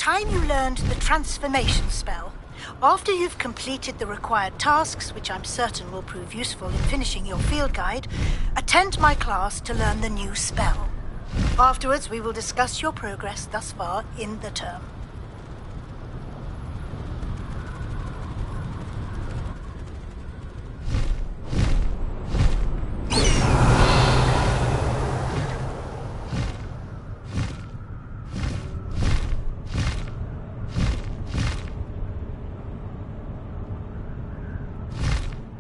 time you learned the transformation spell. After you've completed the required tasks, which I'm certain will prove useful in finishing your field guide, attend my class to learn the new spell. Afterwards, we will discuss your progress thus far in the term.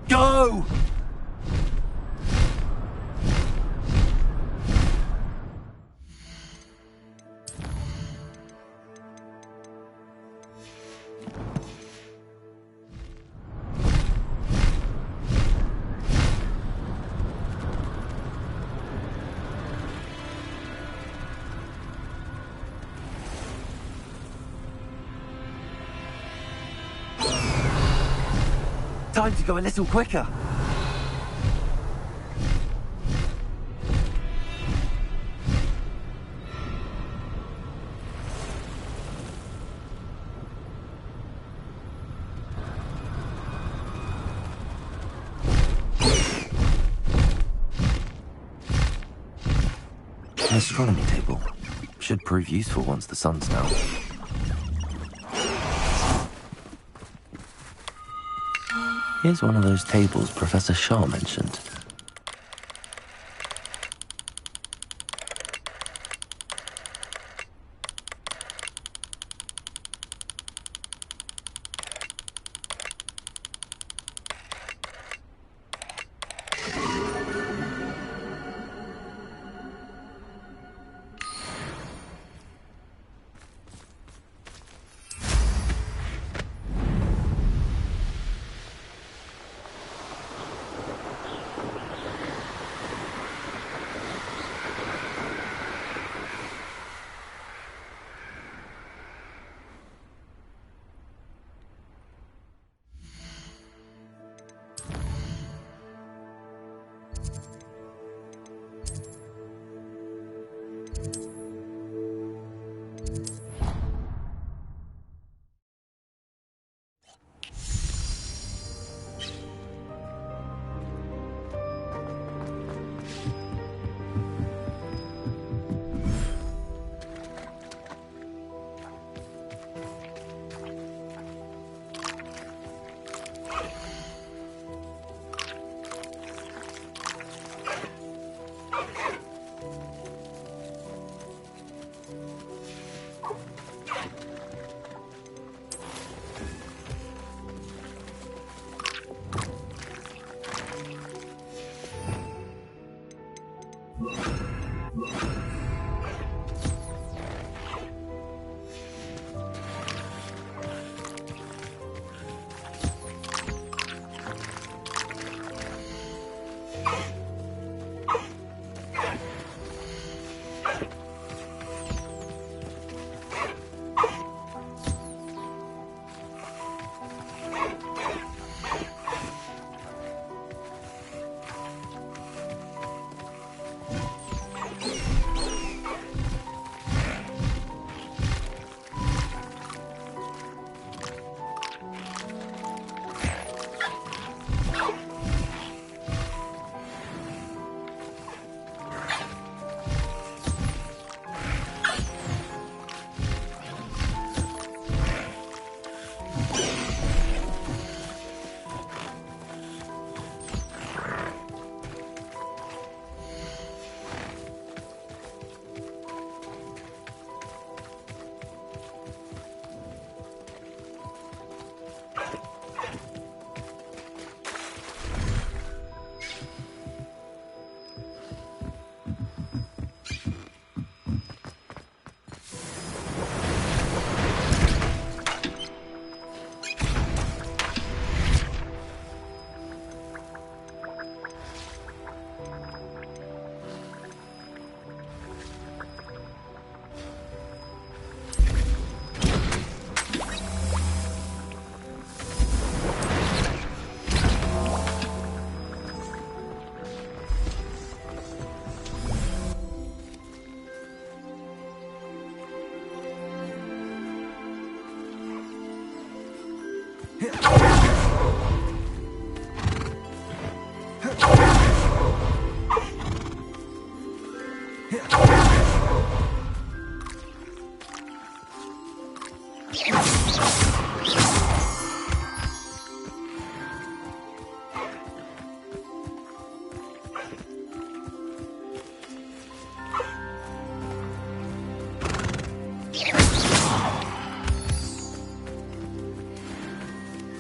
Go! Time to go a little quicker. An astronomy table. Should prove useful once the sun's down. Here's one of those tables Professor Shaw mentioned.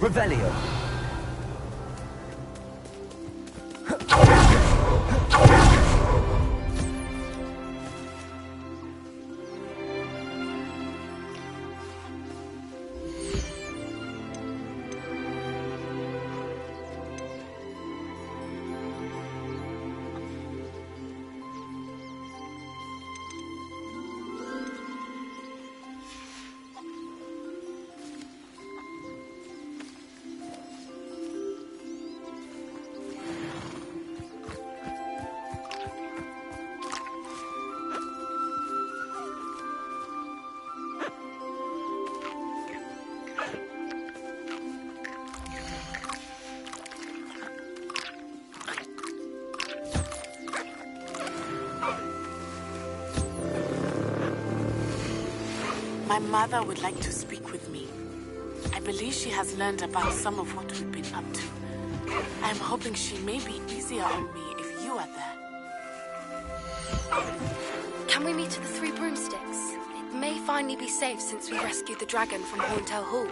Revelio. My mother would like to speak with me. I believe she has learned about some of what we've been up to. I'm hoping she may be easier on me if you are there. Can we meet at the Three Broomsticks? It may finally be safe since we rescued the dragon from Horntail Hall.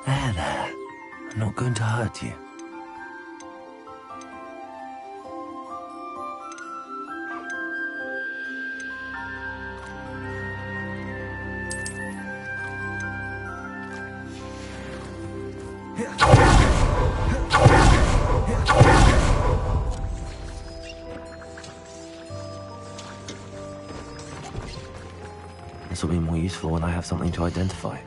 There. I'm not going to hurt you. This will be more useful when I have something to identify.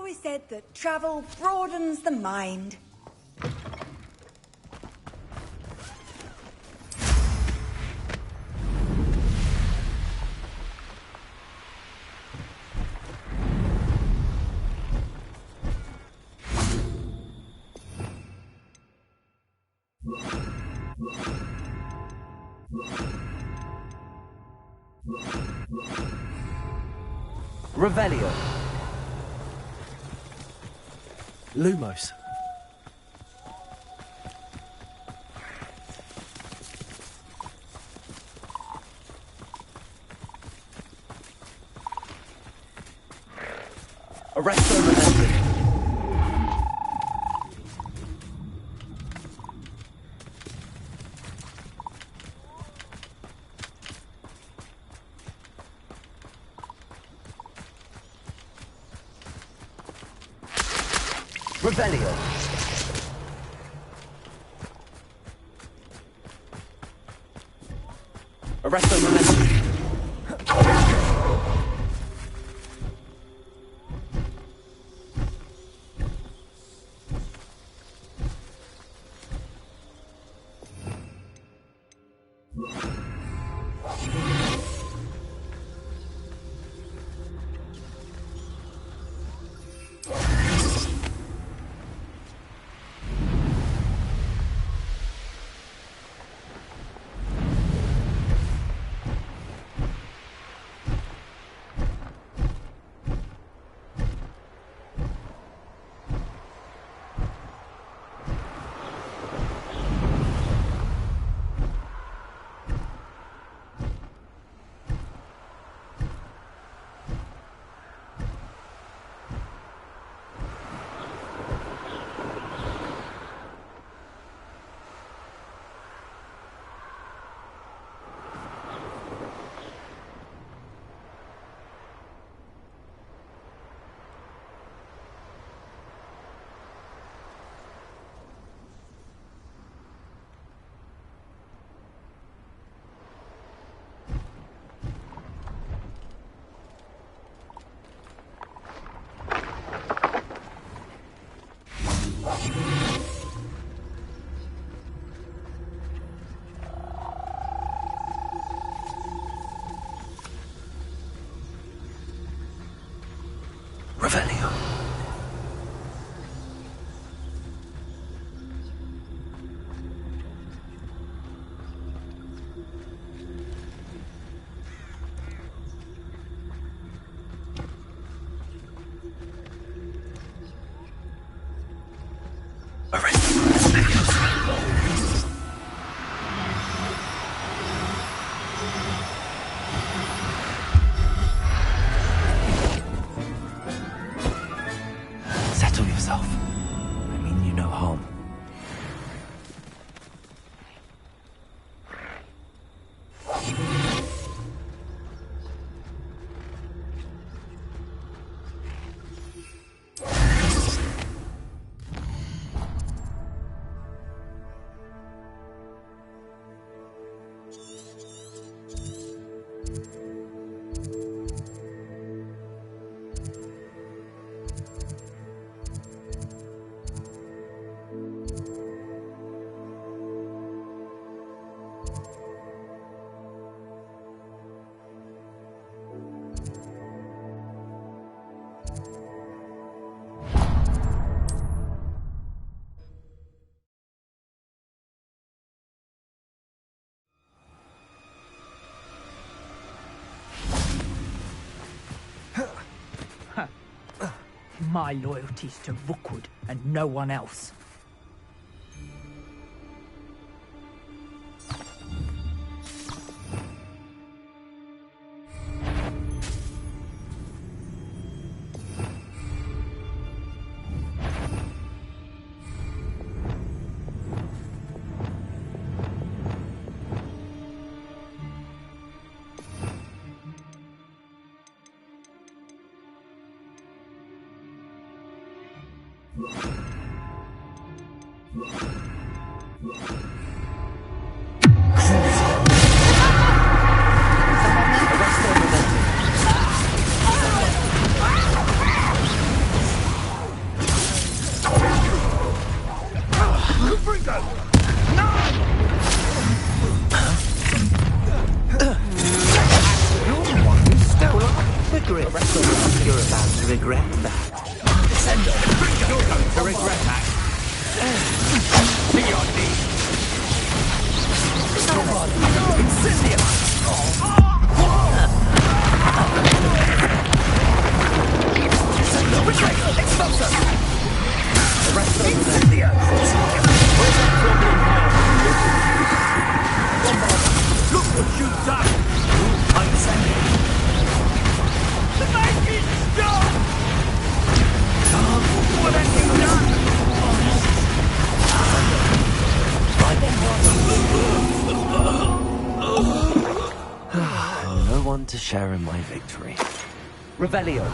always said that travel broadens the mind. Revelio. Lumos. Arresto Momentum. Revelio. Arresto Momentum. Revelio. Settle yourself. I mean you no harm. My loyalty's to Rookwood and no one else. You're the one who stole our grip. You're about to regret that. Descendo, you're going to regret that. To your knees. Come on, Incendio! Descendo, retreat! Expulso! Arresto, Incendio! Where's that problem now? Look what you've done! Incendio! The magic stop! What have you done? No one to share in my victory. Revelio.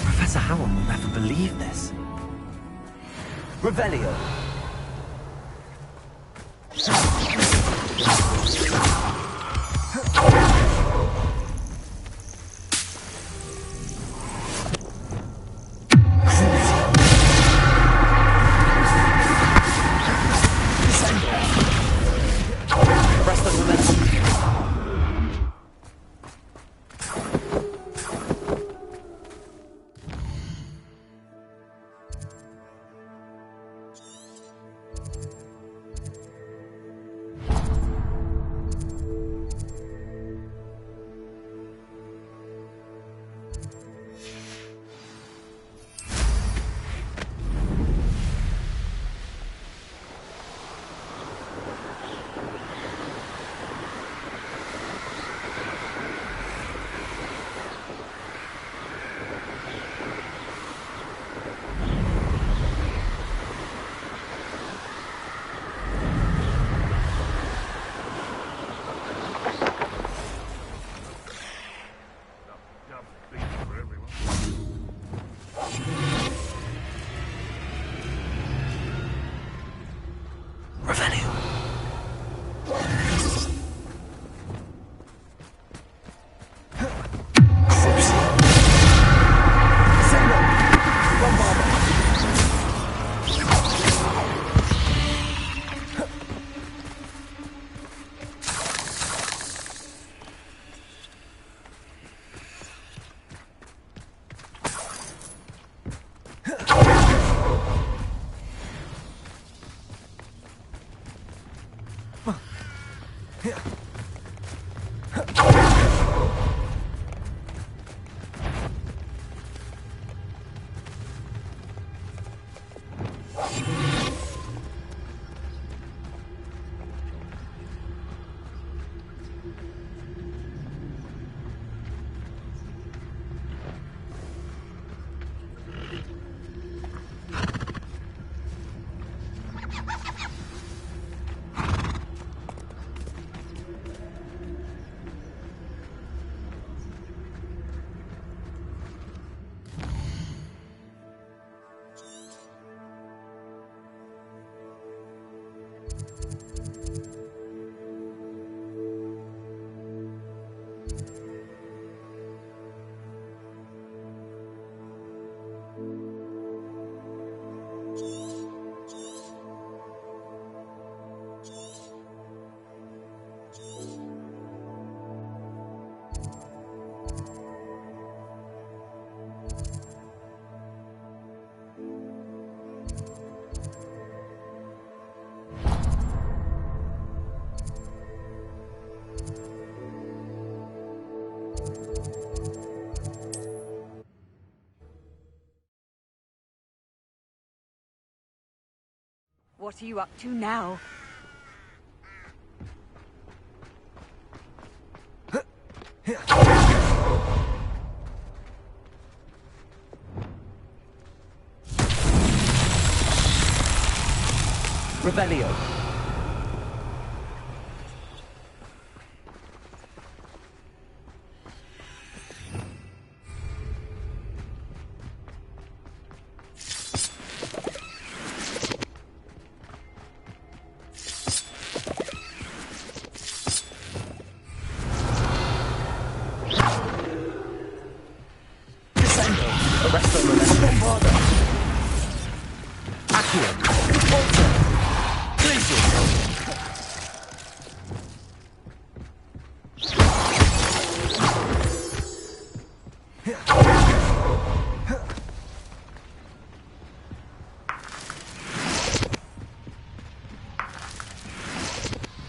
Professor Howell will never believe this. Revelio. What are you up to now? Revelio.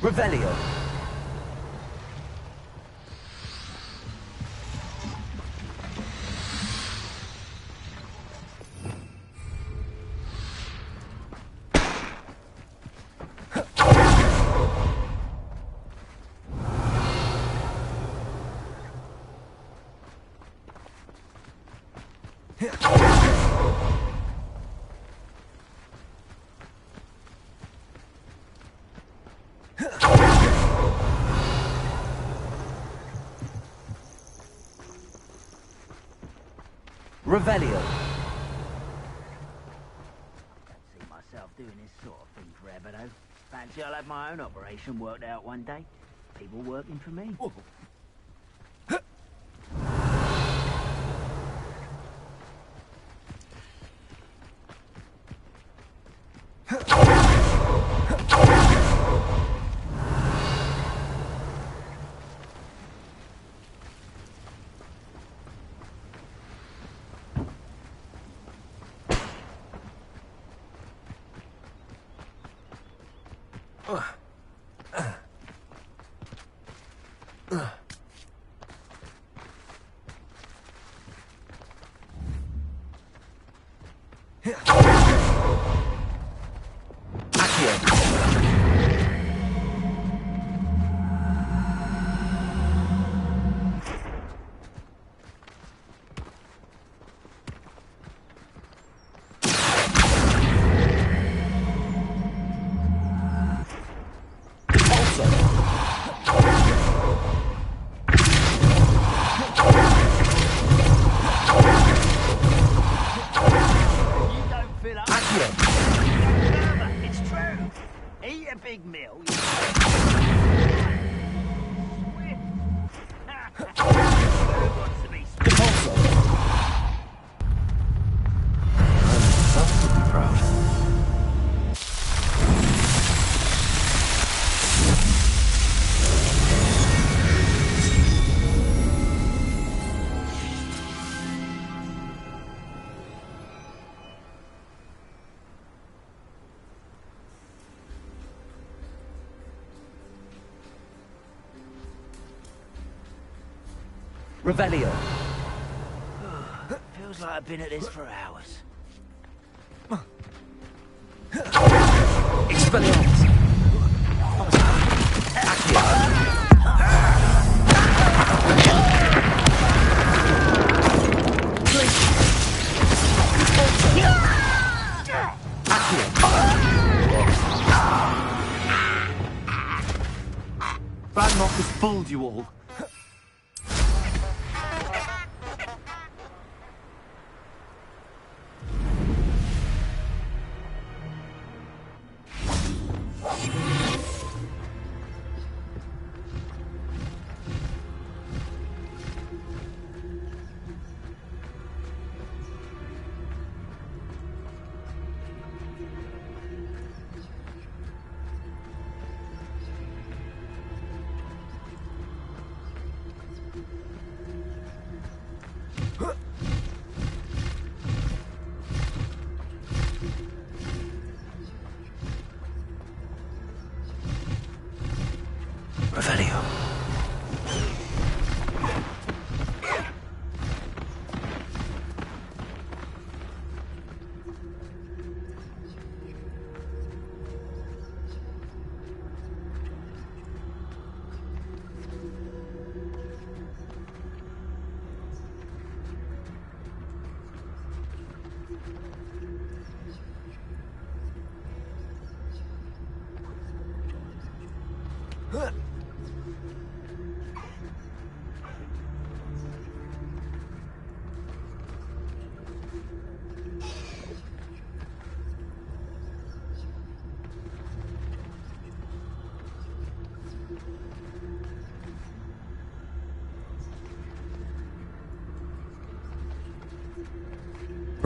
Revelio. Revelio. See myself doing this sort of thing forever, though. Fancy I'll have my own operation worked out one day. People working for me. Oh. Revelio. Feels like I've been at this for hours. Expelliarmus. Ragnarok has fooled you all.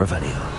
Revelio.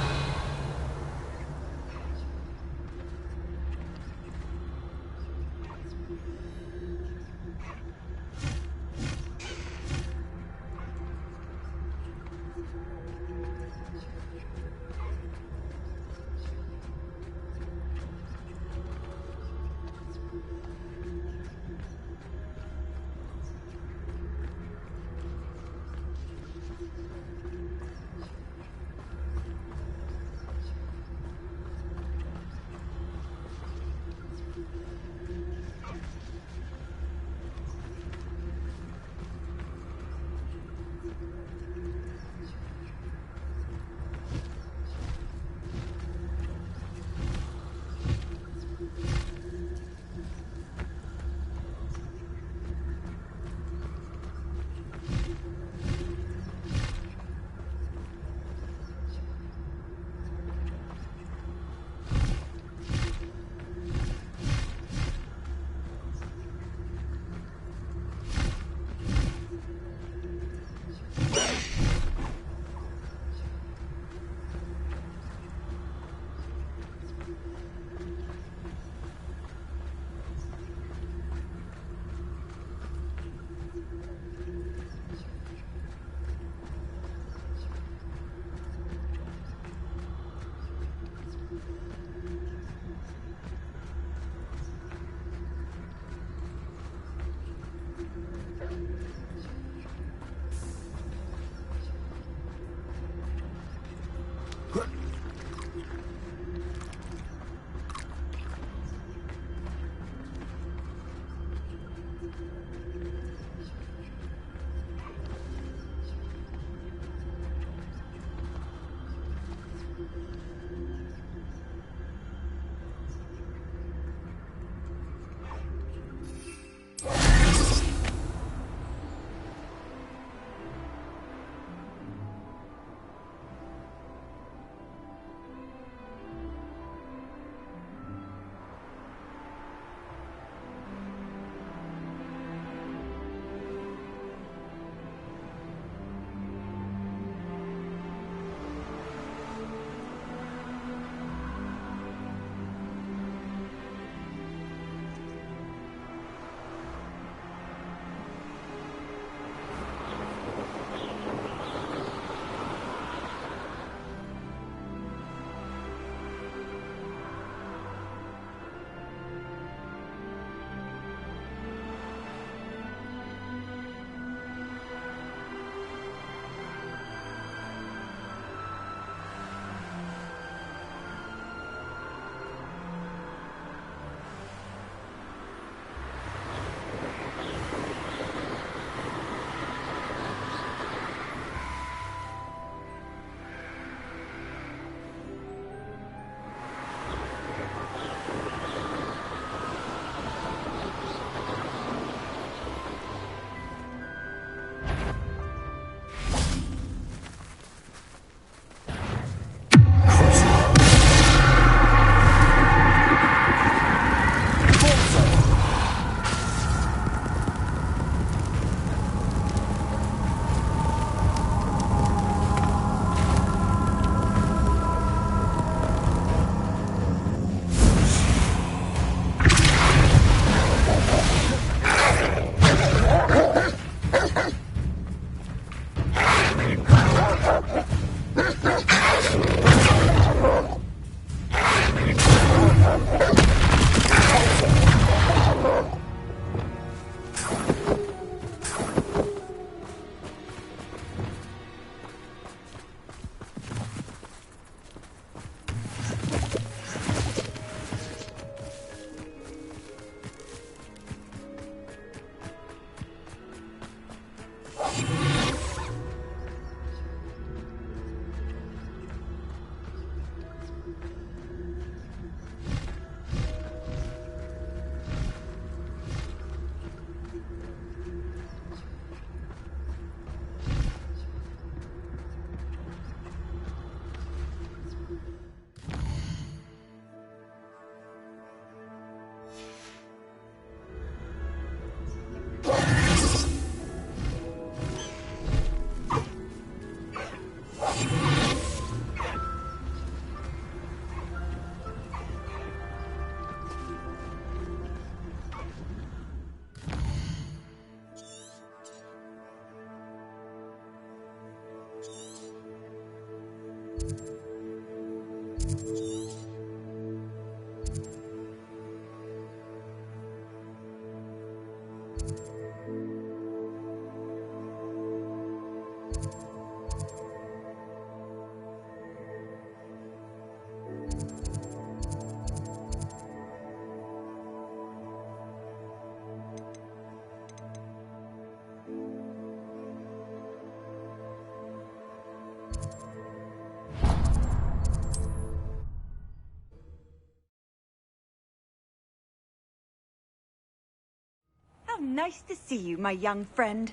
Nice to see you, my young friend.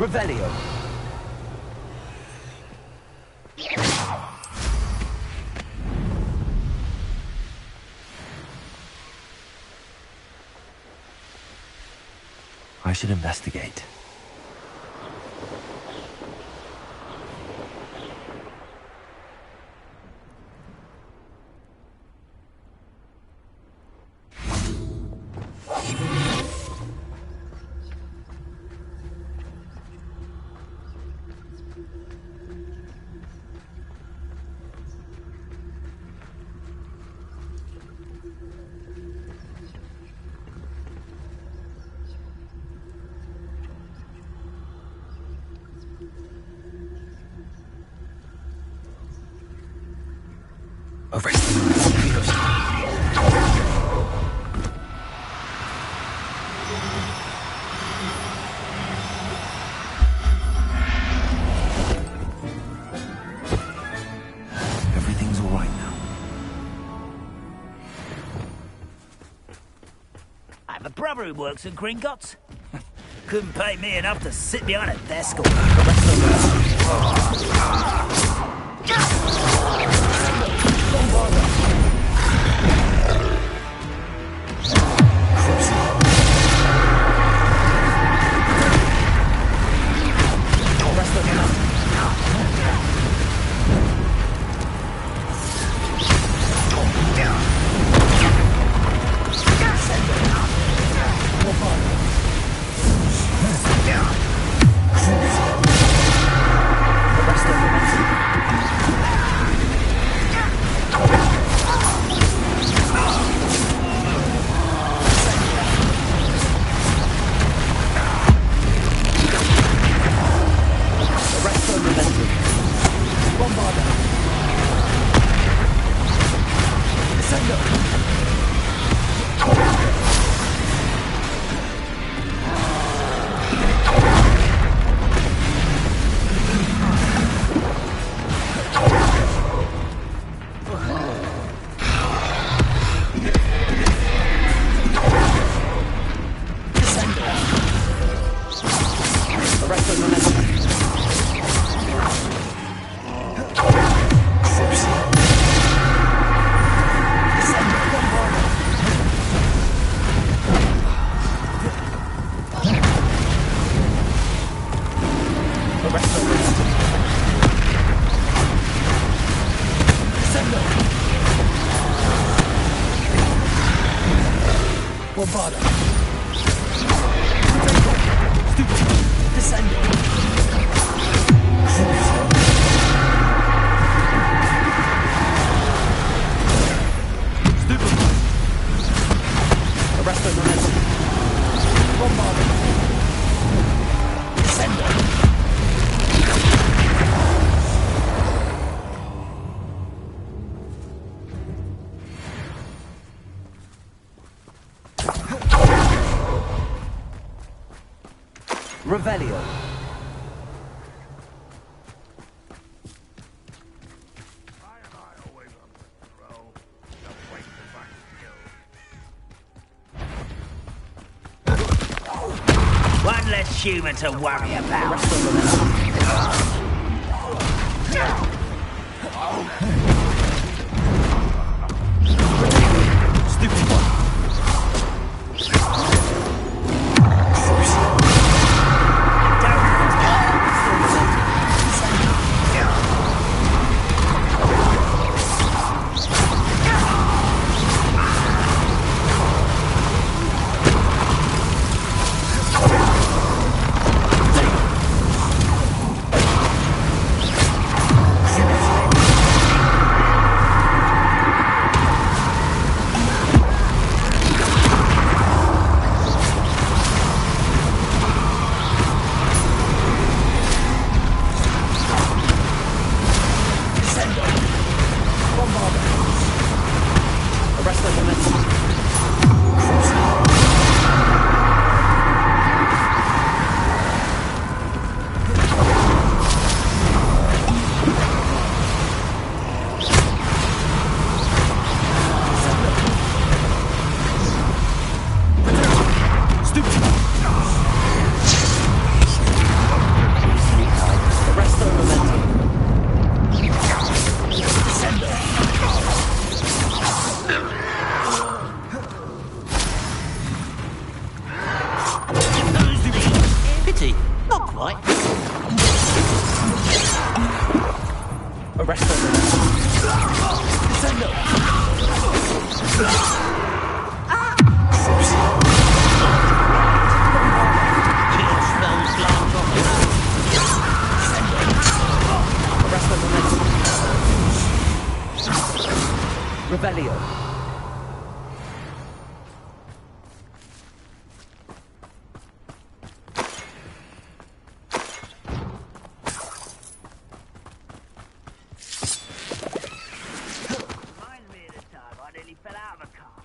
Revelio. I should investigate. Everything's all right now. I have a brother who works in Gringotts. Couldn't pay me enough to sit behind a desk or the rest of Arrest the momentum. Bombardment. Sender. Revelio. One less human to worry about. Stupid one. Revelio. Reminds me of the time I nearly fell out of a car.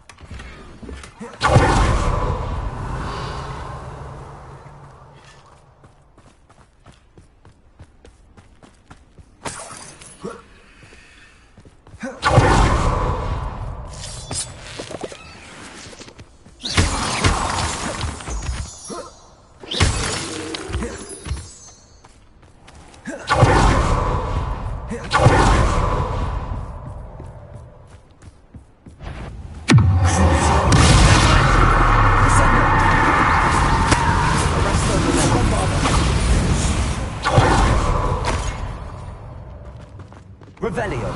Revelio.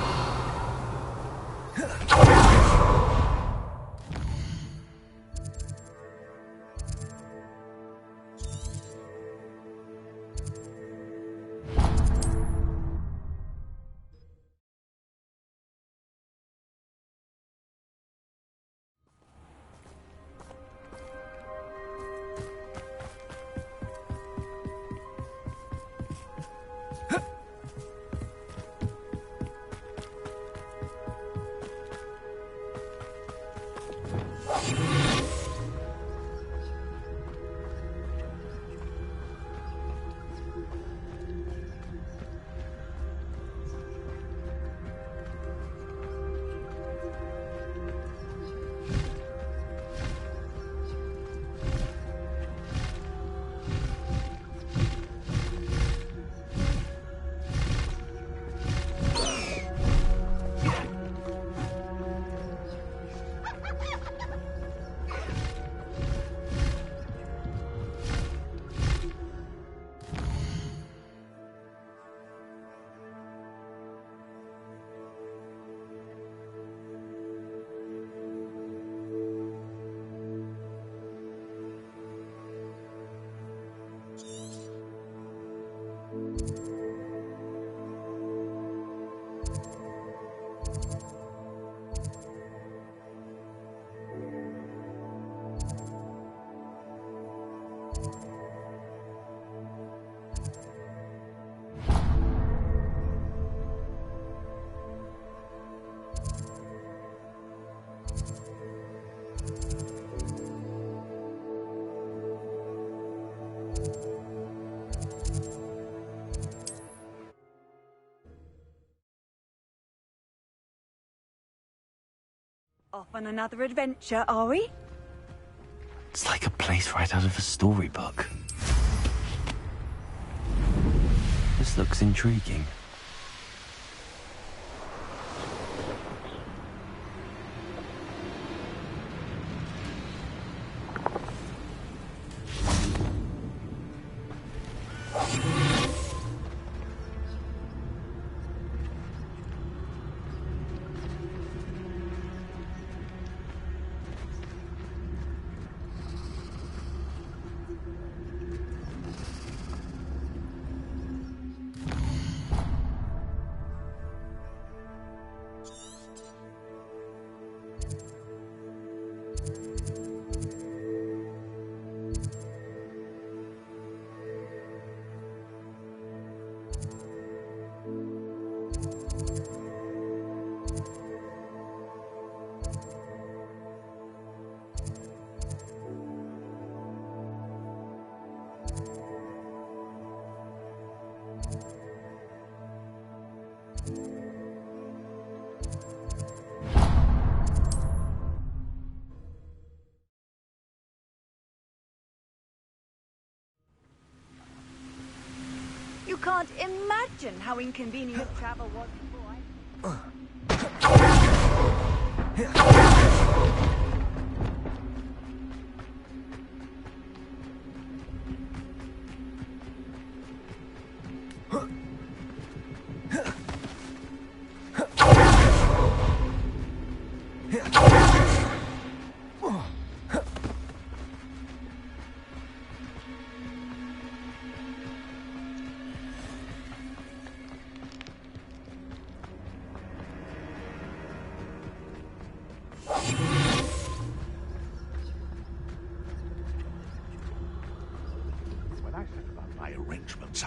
Off on another adventure, are we? It's like a place right out of a storybook. This looks intriguing. You can't imagine how inconvenient travel was before I...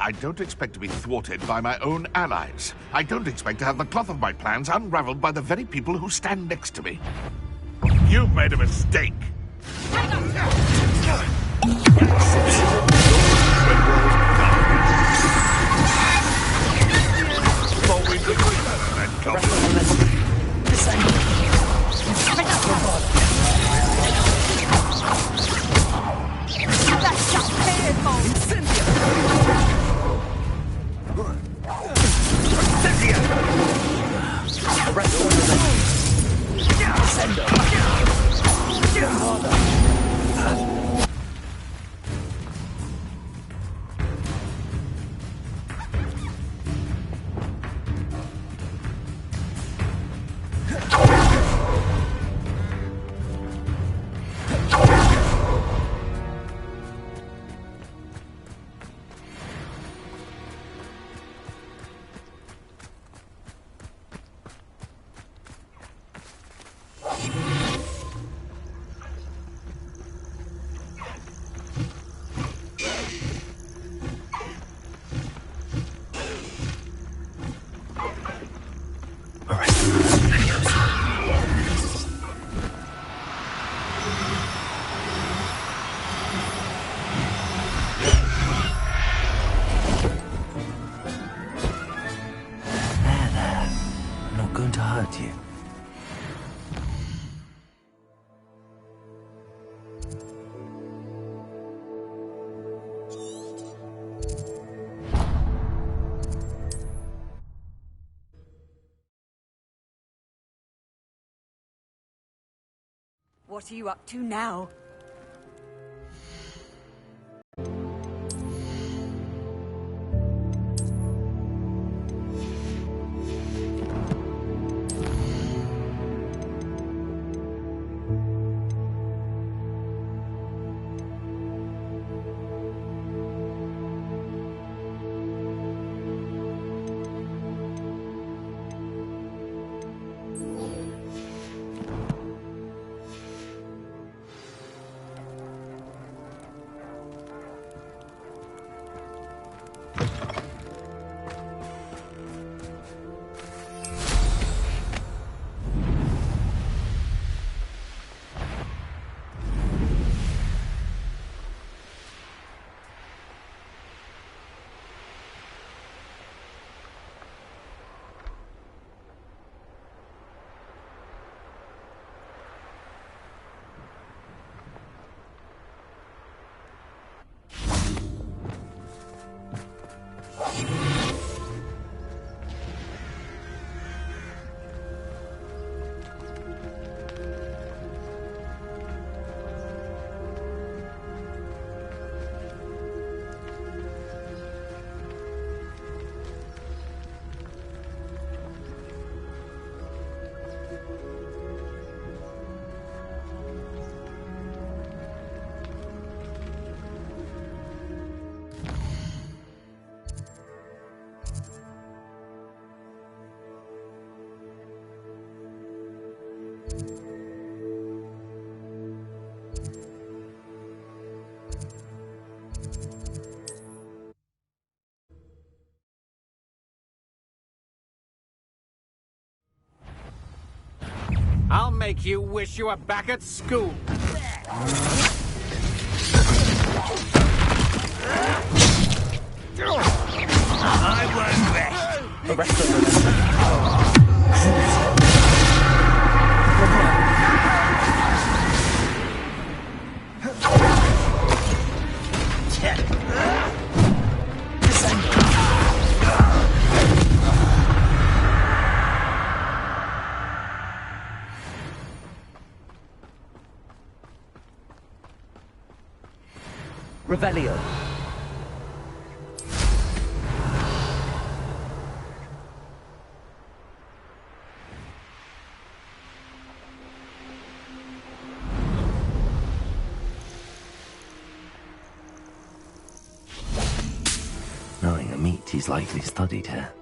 I don't expect to be thwarted by my own allies. I don't expect to have the cloth of my plans unraveled by the very people who stand next to me. You've made a mistake. What are you up to now? make you wish you were back at school. I won't rest. The rest of them. Revelio. Knowing a meat, he's likely studied here.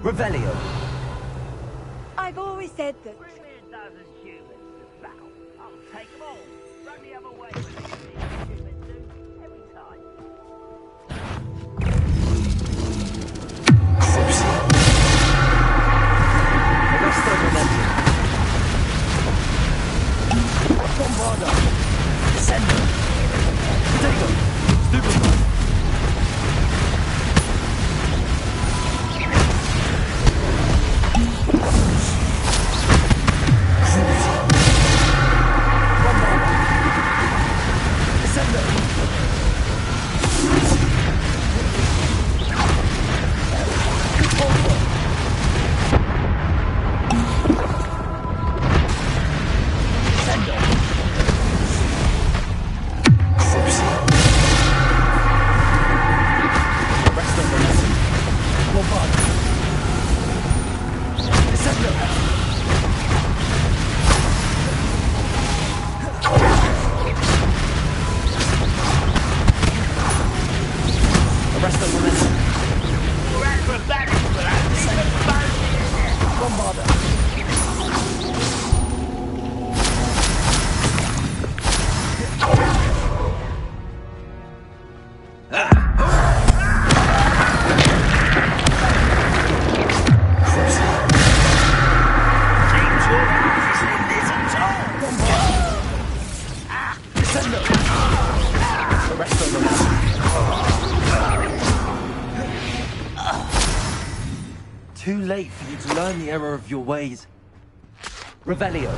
Revelio. I've always said that. Bring me a dozen humans to battle. I'll take them all. Run the other way with these humans do every time. Bombarda. Descendo. Digo. Stupid. Too late for you to learn the error of your ways. Revelio.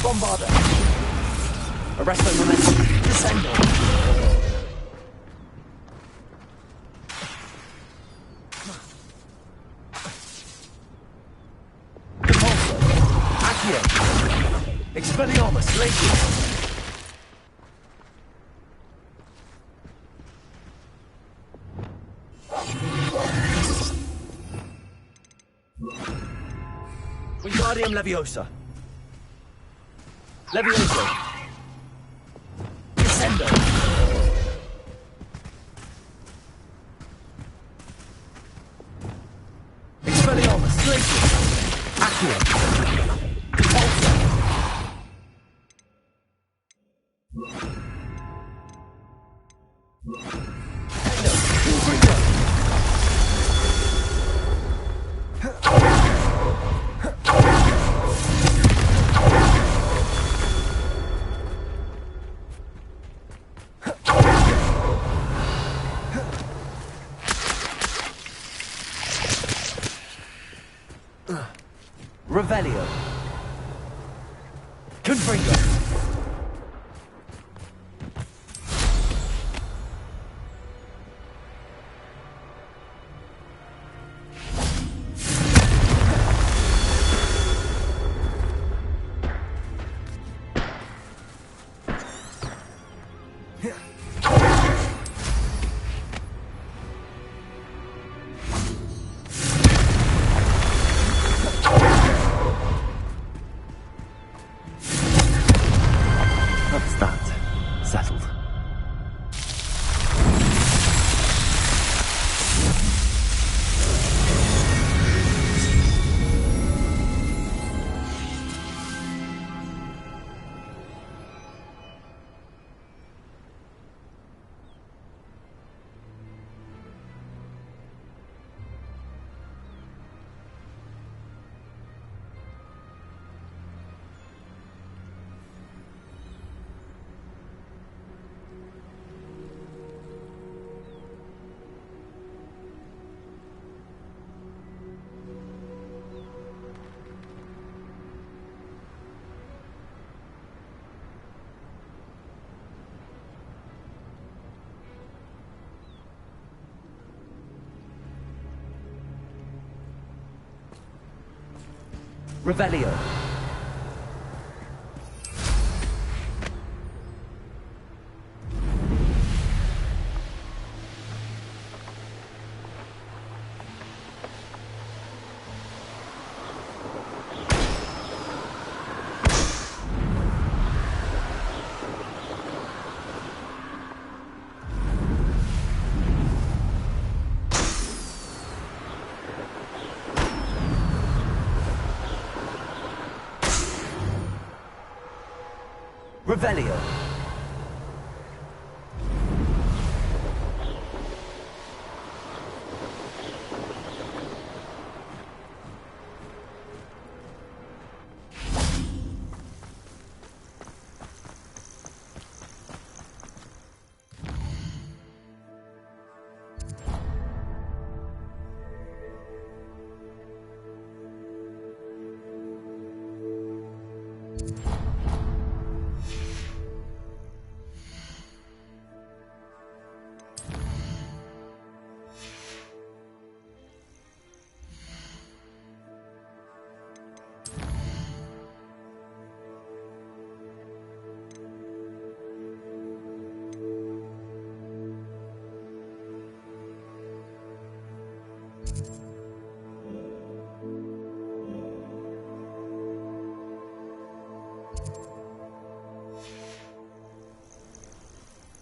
Bombarda. Arresto momentum. Descendo. Repulsor. Accio. Expelliarmus. Legion. Wingardium Leviosa. Leviosa. Descendo. Expelliarmus. Legion. Accio. Repulsor. Revelio. Confringo. Revelio. Revelio.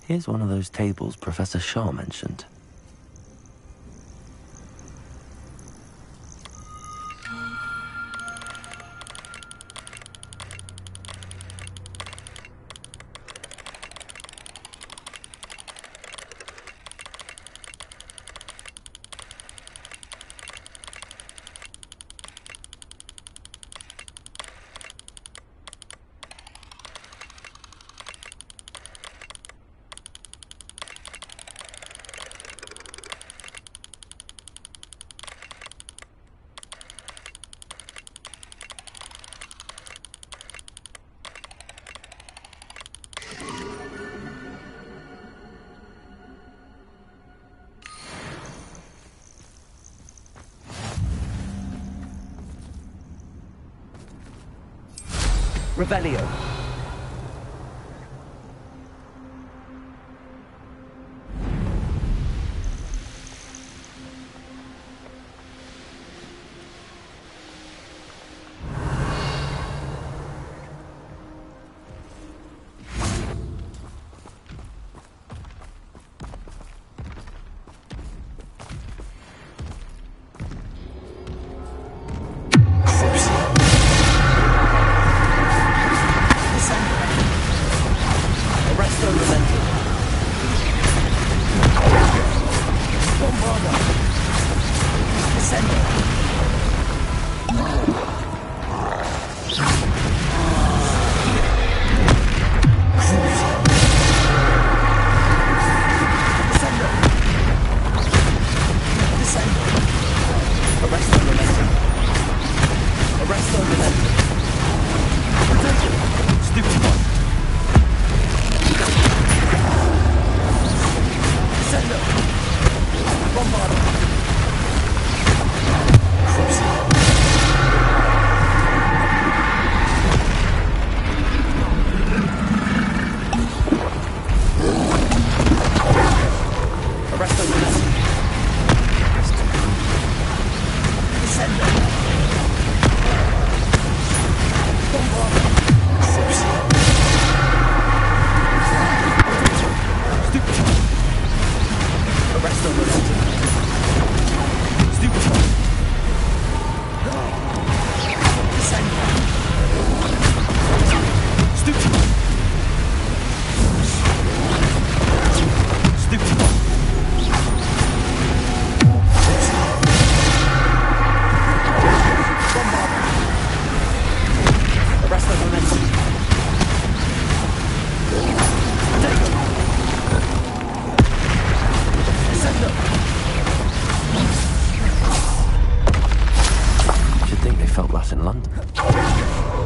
Here's one of those tables Professor Shaw mentioned. Revelio.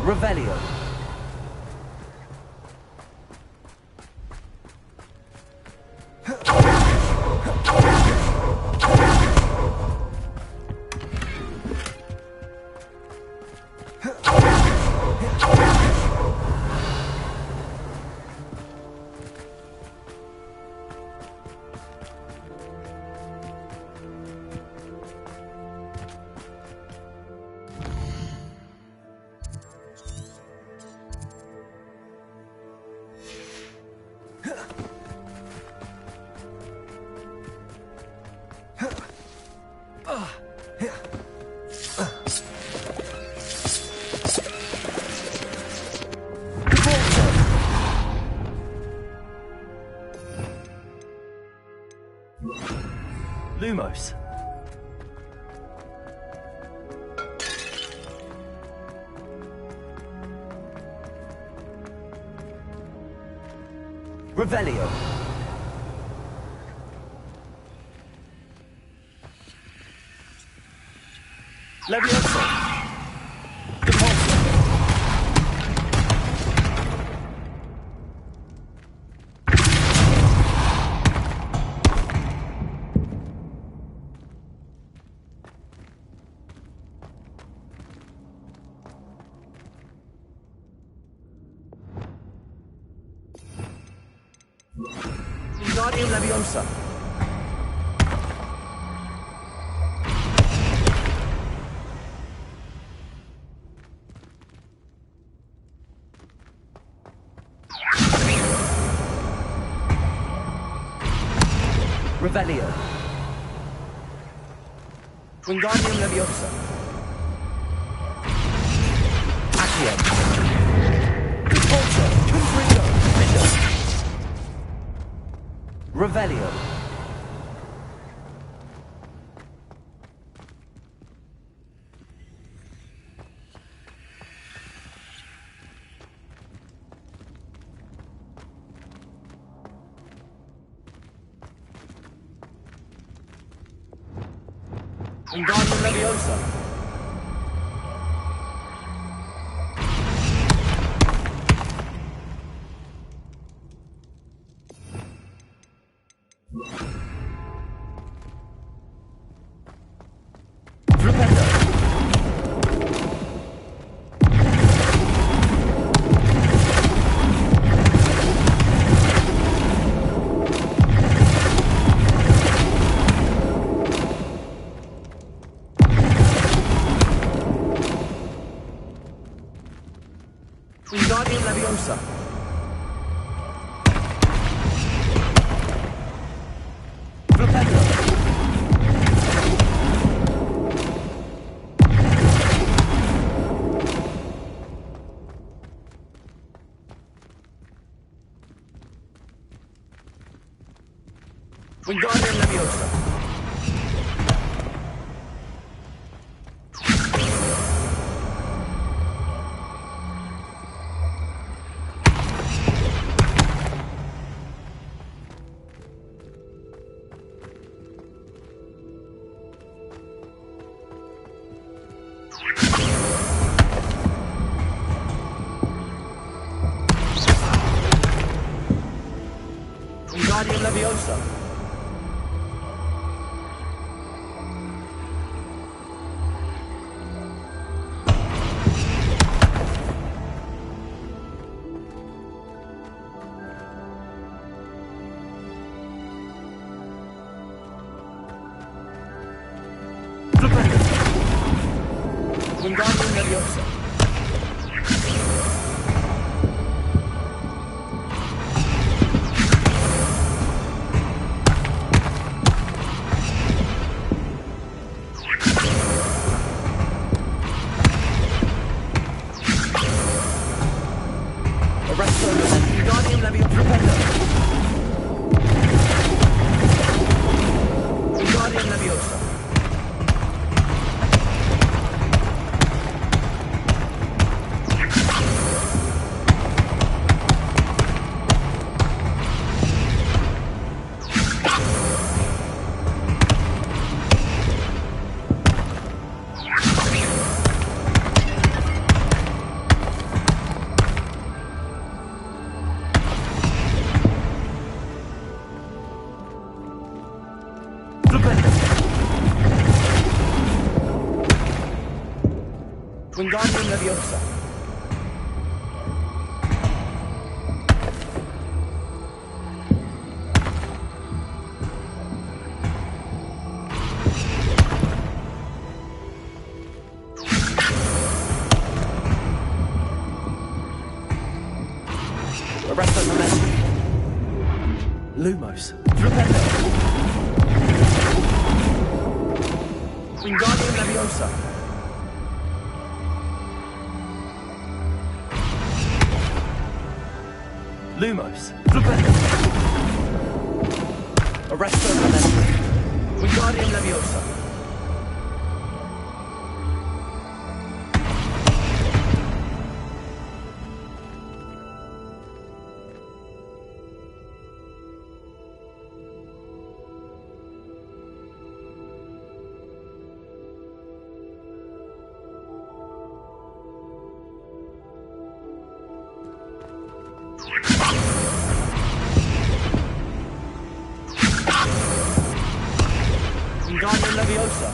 Revelio. Lumos. Revelio. Leviosa. Depulso. Wingardium Leviosa. Revelio. Wingardium Leviosa. Accio. Depulso. Confringo. Bishop. Revelio. Wingardium Leviosa. Flipendo. Wingardium Leviosa. Flipendo. Wingardium Leviosa. Wingardium Leviosa. Flipendo. Wingardium Leviosa. Arresto. Wingardium Leviosa. Flipendo. Wingardium Leviosa. Wingardium Leviosa. Arresto Momentum. Lumos. Flipendo. Wingardium Leviosa. Lumos. Flipendo. Arresto Momentum. Wingardium Leviosa. Wingardium Leviosa.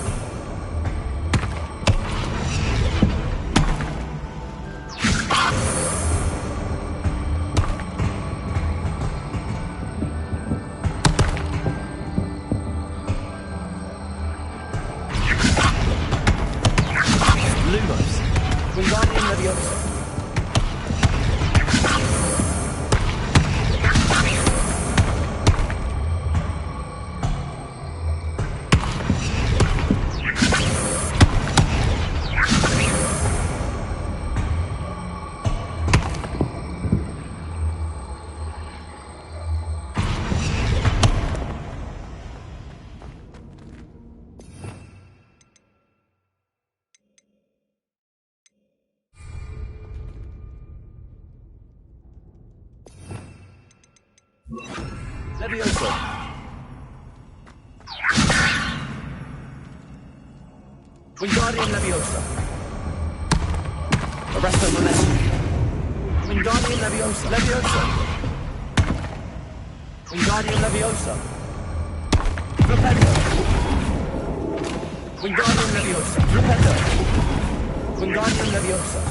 Lumos. Wingardium Leviosa. Leviosa. Wingardium Leviosa. Arresto Momentum. Wingardium Leviosa. Leviosa. Wingardium Leviosa. Flipendo. Wingardium Leviosa. Flipendo. Wingardium Leviosa.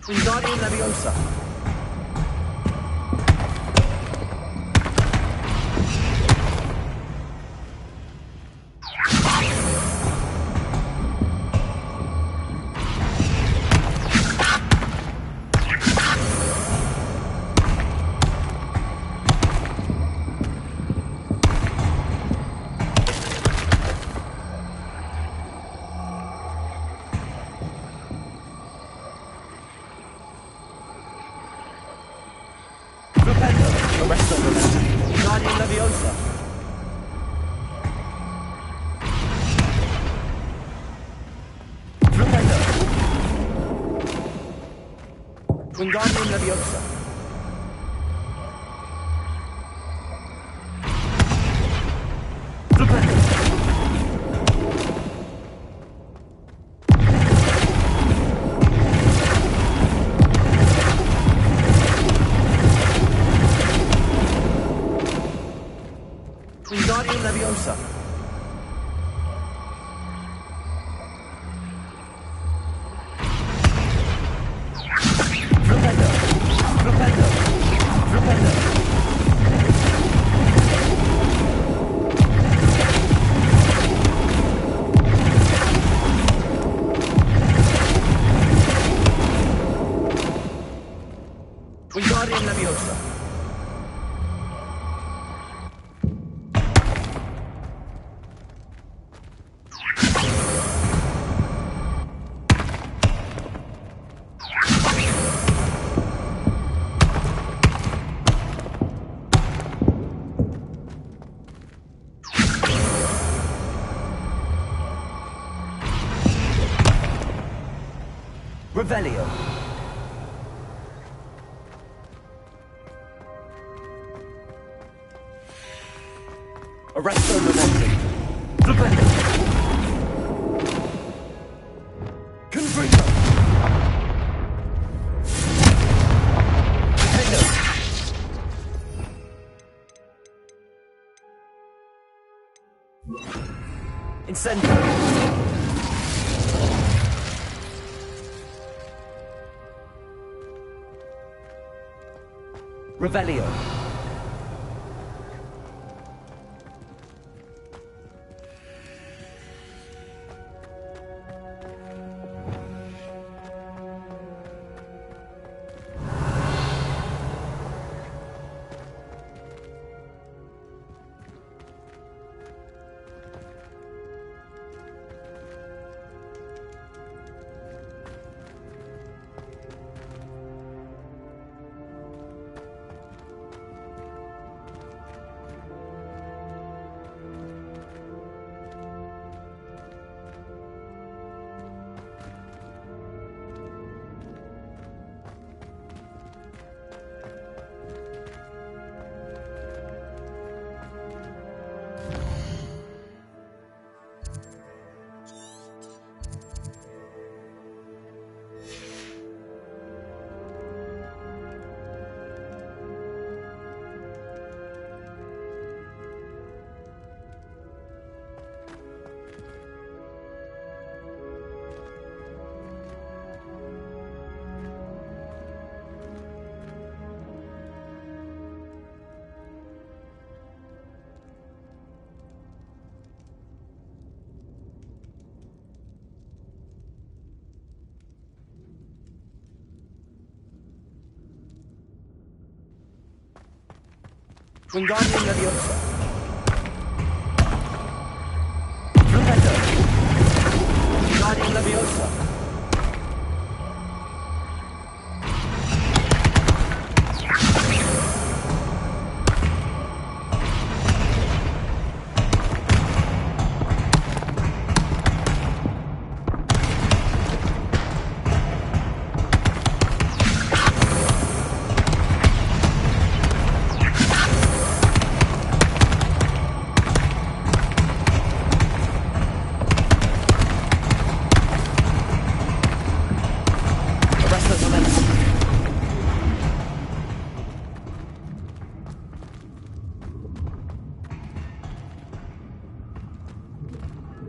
Wingardium Leviosa. Arresto Momentum. Wingardium Leviosa. Flipendo. Wingardium Leviosa. Flipendo. Wingardium Leviosa. Flipendo. Flipendo. Flipendo. Wingardium Leviosa. Revelio. Arresto Momentum. Flipendo. Confringo. Flipendo. Incendio. Revelio. Wingardium Leviosa. Floretta. Wingardium Leviosa.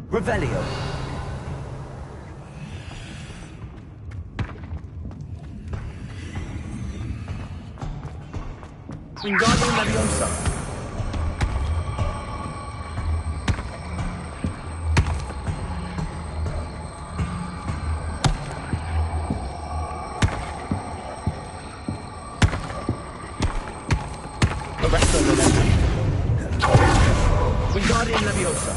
Revelio. Wingardium Leviosa. Arresto Leviosa. Wingardium Leviosa.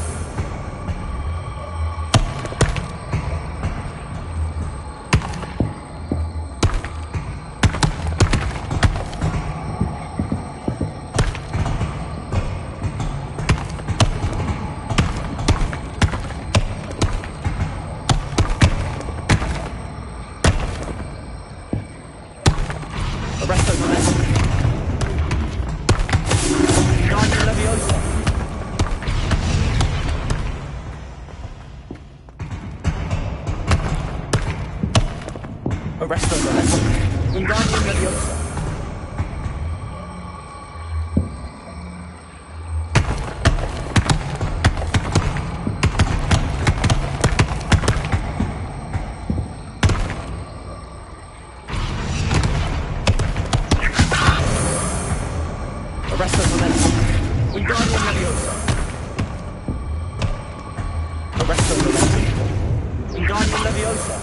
Arresto Leviosa. Wingardium Leviosa. Arresto Leviosa. Wingardium Leviosa. Arresto Leviosa. Wingardium Leviosa.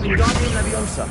Wingardium Leviosa.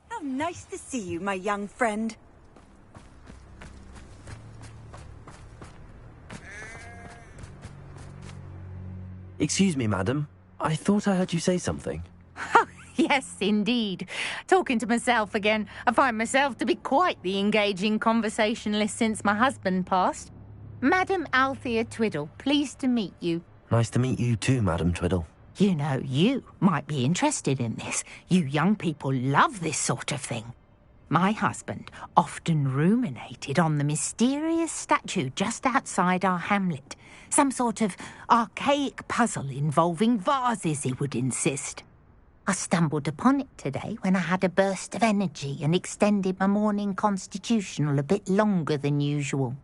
How nice to see you, my young friend. Excuse me, madam. I thought I heard you say something. Yes, indeed. Talking to myself again. I find myself to be quite the engaging conversationalist since my husband passed. Madam Althea Twiddle, pleased to meet you. Nice to meet you too, Madam Twiddle. You know, you might be interested in this. You young people love this sort of thing. My husband often ruminated on the mysterious statue just outside our hamlet. Some sort of archaic puzzle involving vases, he would insist. I stumbled upon it today when I had a burst of energy and extended my morning constitutional a bit longer than usual.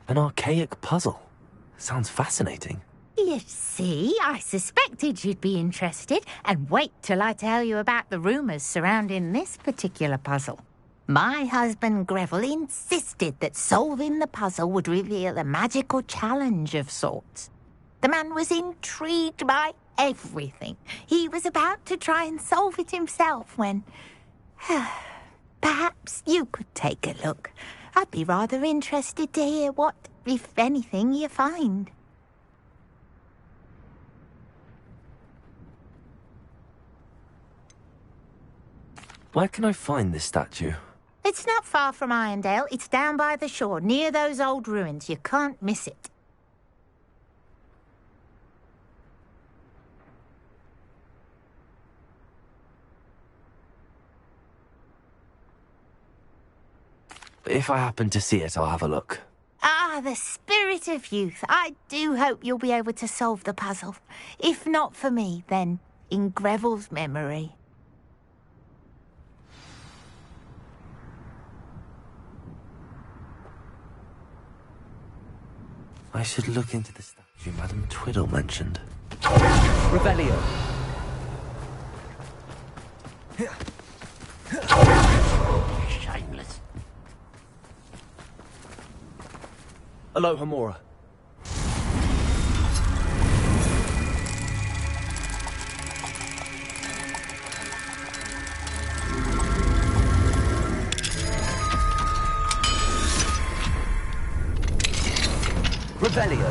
An archaic puzzle. Sounds fascinating. You see, I suspected you'd be interested, and wait till I tell you about the rumours surrounding this particular puzzle. My husband Greville insisted that solving the puzzle would reveal a magical challenge of sorts. The man was intrigued by everything. He was about to try and solve it himself when... Perhaps you could take a look. I'd be rather interested to hear what, if anything, you find. Where can I find this statue? It's not far from Irondale. It's down by the shore, near those old ruins. You can't miss it. If I happen to see it, I'll have a look. Ah, the spirit of youth. I do hope you'll be able to solve the puzzle. If not for me, then in Greville's memory. I should look into the statue Madame Twiddle mentioned. Revelio. Shameless. Aloha, Mora. Revelio.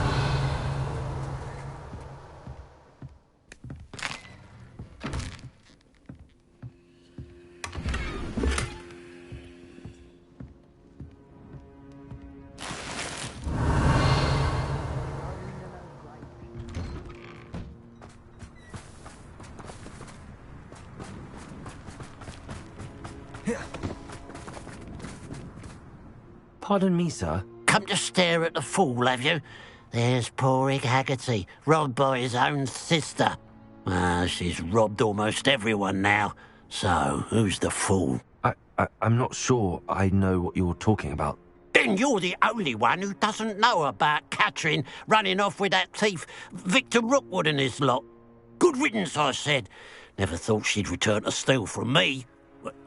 Pardon me, sir. Come to stare at the fool, have you? There's poor Ig Haggerty, robbed by his own sister. She's robbed almost everyone now. So, who's the fool? I'm not sure I know what you're talking about. Then you're the only one who doesn't know about Catherine running off with that thief, Victor Rookwood and his lot. Good riddance, I said. Never thought she'd return to steal from me.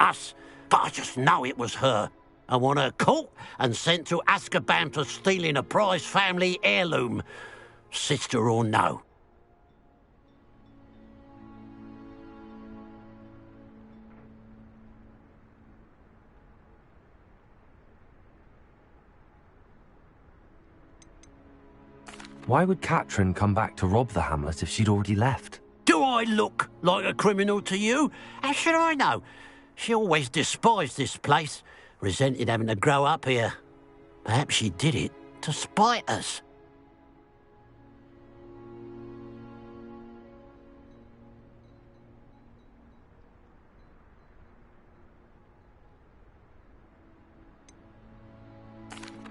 Us. But I just know it was her. I want her caught and sent to Azkaban for stealing a prize family heirloom. Sister or no. Why would Catherine come back to rob the hamlet if she'd already left? Do I look like a criminal to you? How should I know? She always despised this place. Resented having to grow up here. Perhaps she did it to spite us.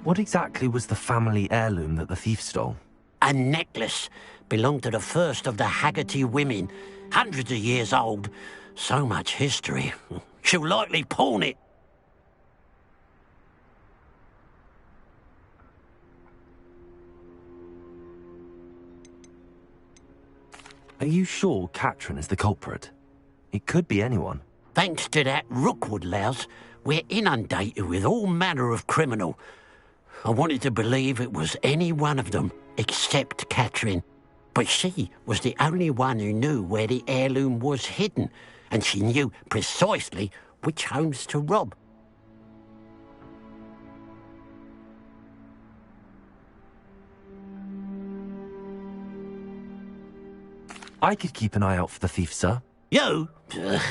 What exactly was the family heirloom that the thief stole? A necklace. Belonged to the first of the Haggerty women. Hundreds of years old. So much history. She'll likely pawn it. Are you sure Catherine is the culprit? It could be anyone. Thanks to that Rookwood louse, we're inundated with all manner of criminal. I wanted to believe it was any one of them, except Catherine. But she was the only one who knew where the heirloom was hidden, and she knew precisely which homes to rob. I could keep an eye out for the thief, sir. You? Ugh.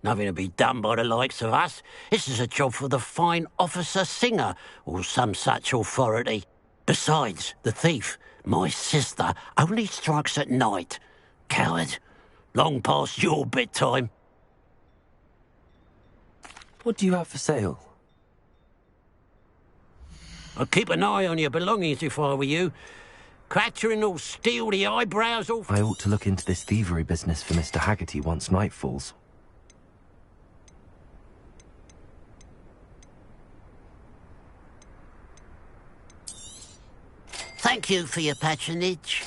Nothing to be done by the likes of us. This is a job for the fine officer Singer, or some such authority. Besides, the thief, my sister, only strikes at night. Coward. Long past your bedtime. What do you have for sale? I'd keep an eye on your belongings if I were you. Catherine will steal the eyebrows off... I ought to look into this thievery business for Mr. Haggerty once night falls. Thank you for your patronage.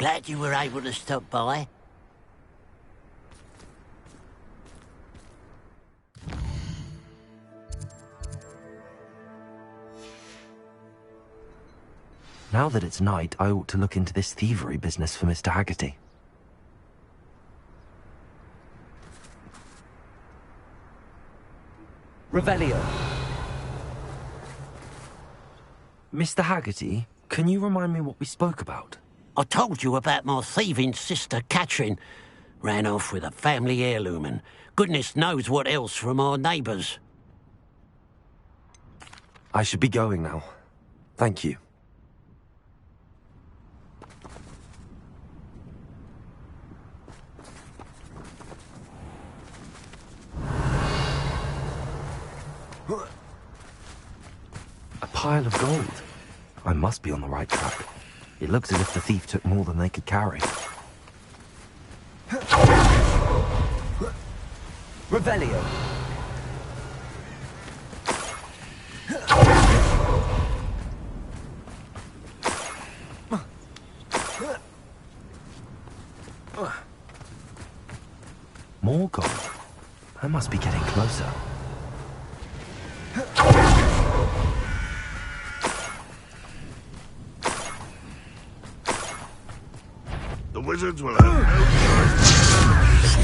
Glad you were able to stop by. Now that it's night, I ought to look into this thievery business for Mr. Haggerty. Revelio. Mr. Haggerty, can you remind me what we spoke about? I told you about my thieving sister, Catherine. Ran off with a family heirloom and goodness knows what else from our neighbours. I should be going now. Thank you. A pile of gold. I must be on the right track. It looks as if the thief took more than they could carry. Revelio. More gold. I must be getting closer. The wizards will have no choice.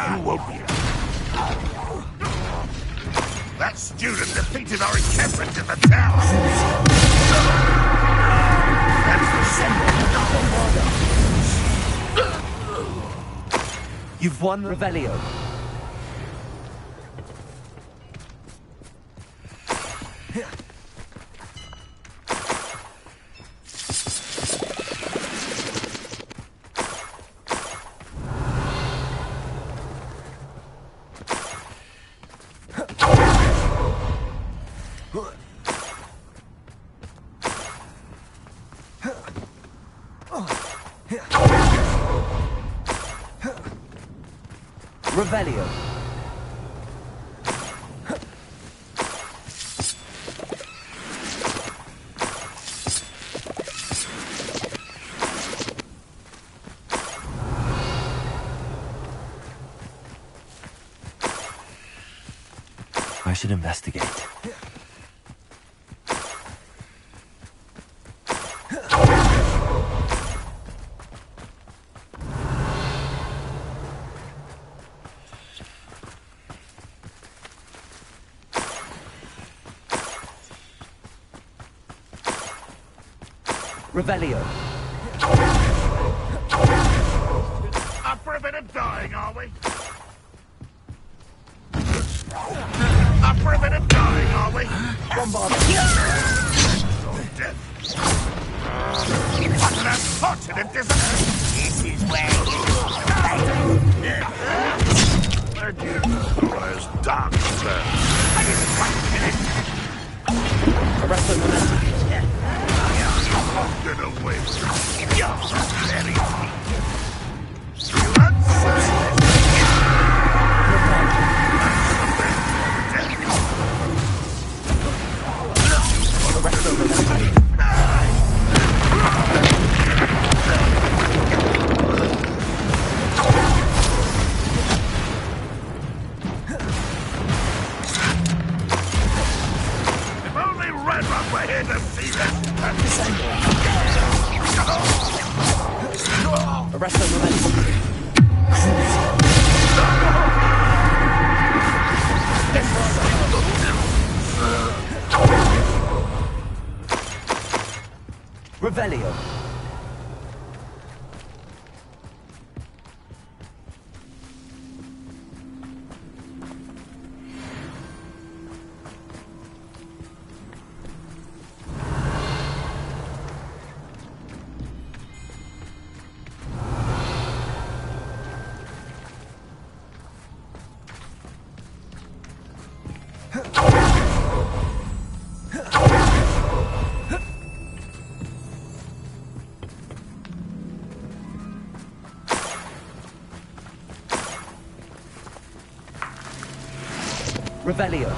You won't be. That student defeated our encampment in the tower. That's the symbol. You've won Revelio. Revelio. I should investigate. Revelio. Up for a bit of dying, are we? Up for a bit of dying, are we? Bombard. Or death. What an unfortunate dissonance! This is where as dark as that. Arresto momentum. Get away. You're very you unsuspect. Arresto momentum. If only Red Rock were here to see this. Arresto momentum. Revelio. Revelio.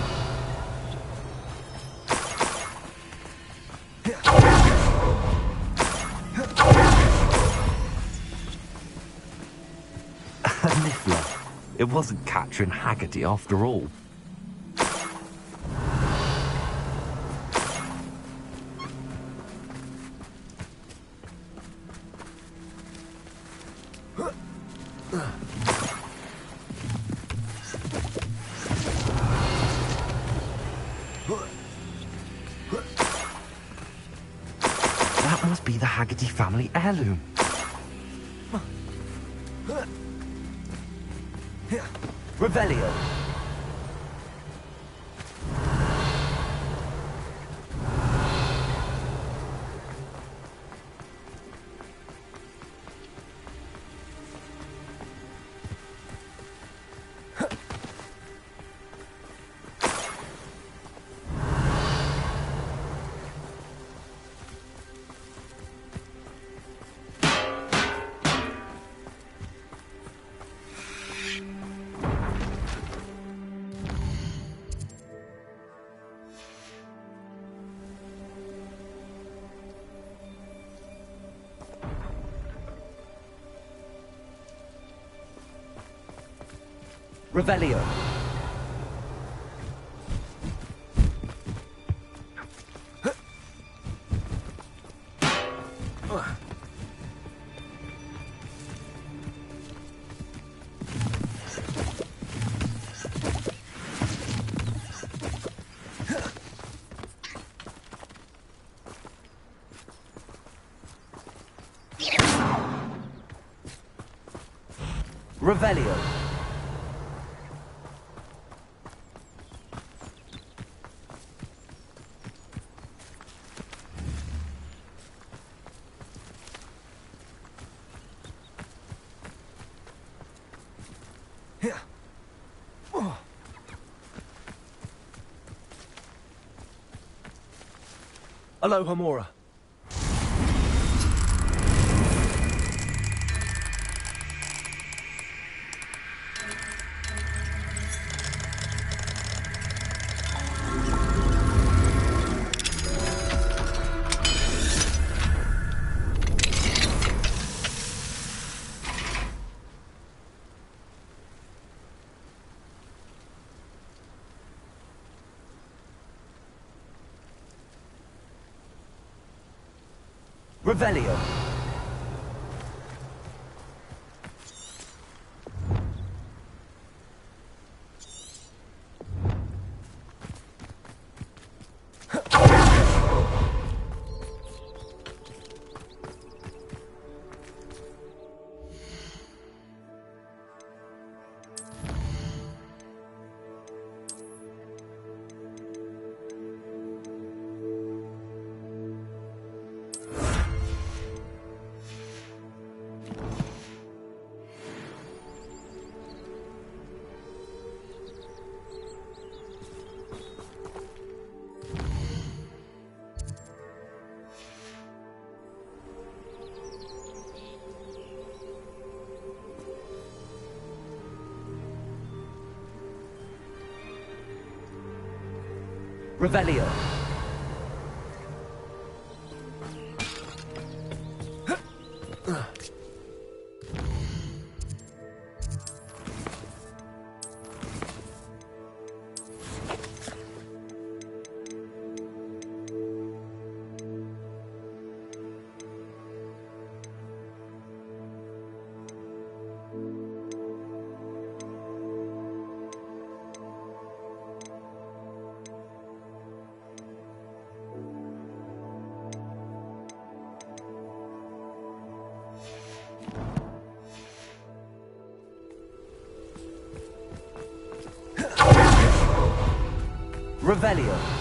It wasn't Catherine Haggerty after all. That must be the Haggerty family heirloom. Revelio. Revelio. Revelio. Aloha Mora. Revelio. Revelio. Revelio.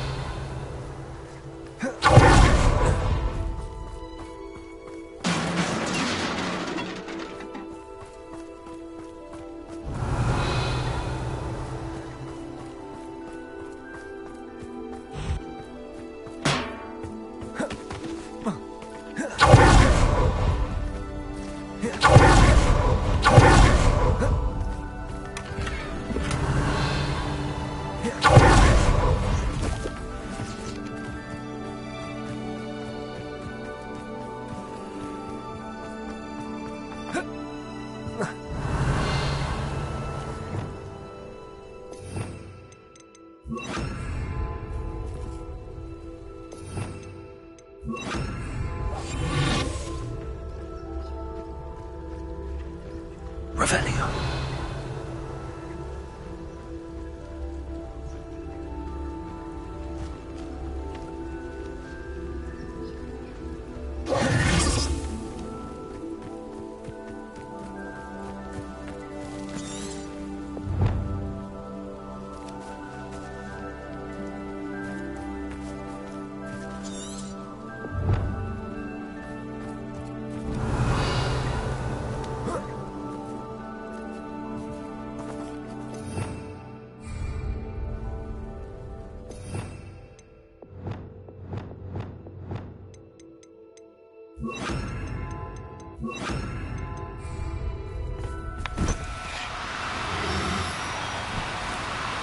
Revelio.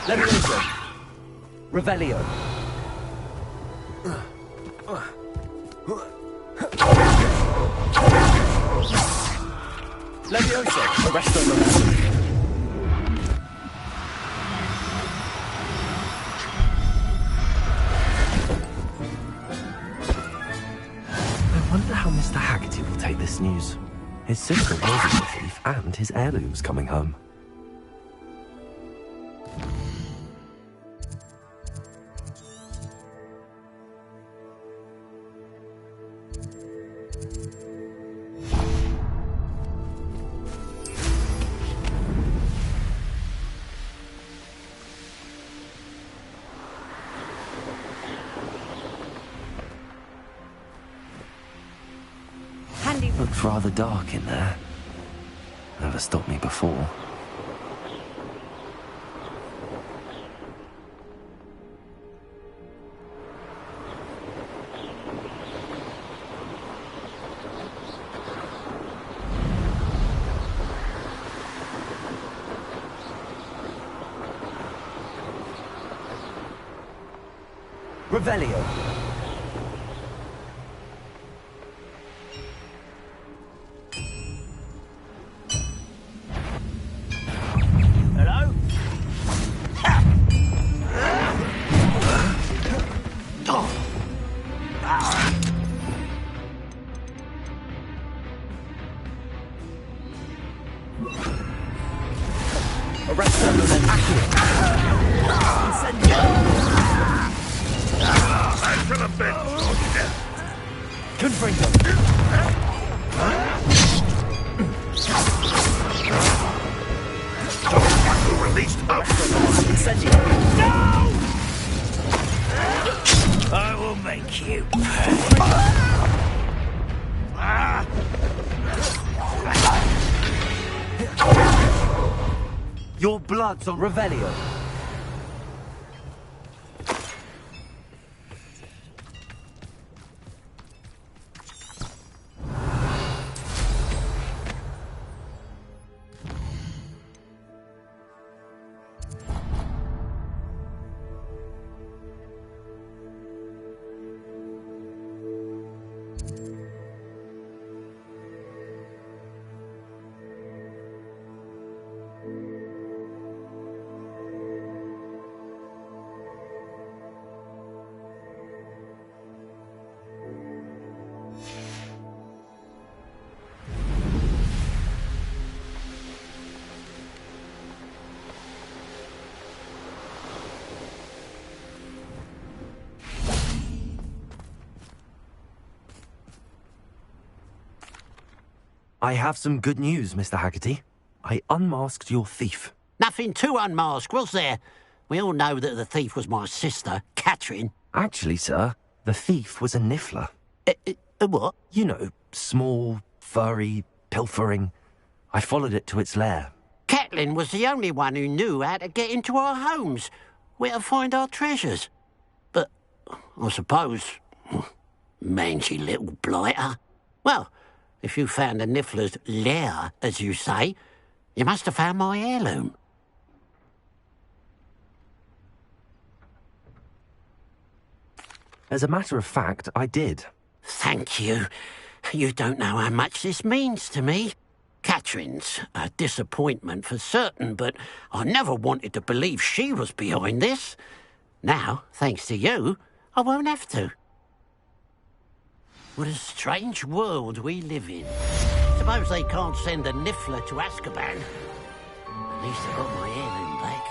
Levioso. Revelio. Levioso. Arresto Levioso. I wonder how Mr. Haggerty will take this news. His sister was a thief, and his heirloom's coming home. Looked rather dark in there. Never stopped me before. Revelio. Your blood's on Revelio. I have some good news, Mr. Haggerty. I unmasked your thief. Nothing to unmask, was there? We all know that the thief was my sister, Catherine. Actually, sir, the thief was a niffler. A what? You know, small, furry, pilfering. I followed it to its lair. Catelyn was the only one who knew how to get into our homes, where to find our treasures. But I suppose, mangy little blighter. Well, if you found the niffler's lair, as you say, you must have found my heirloom. As a matter of fact, I did. Thank you. You don't know how much this means to me. Catherine's a disappointment for certain, but I never wanted to believe she was behind this. Now, thanks to you, I won't have to. What a strange world we live in. suppose they can't send a Niffler to Azkaban. At least I got my heirloom back.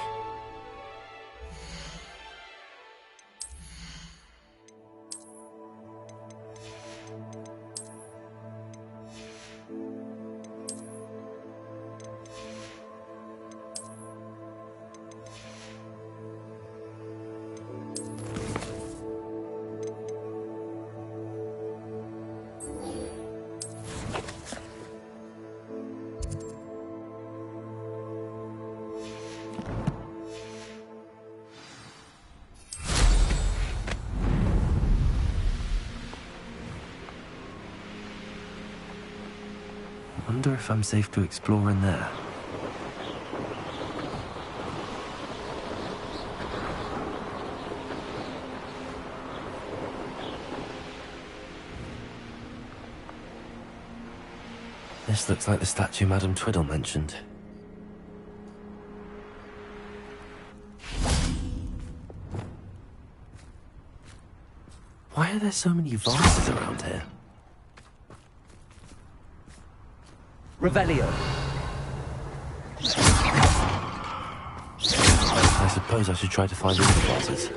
I wonder if I'm safe to explore in there. This looks like the statue Madame Twiddle mentioned. Why are there so many vases around here? Revelio. I suppose I should try to find all the vases.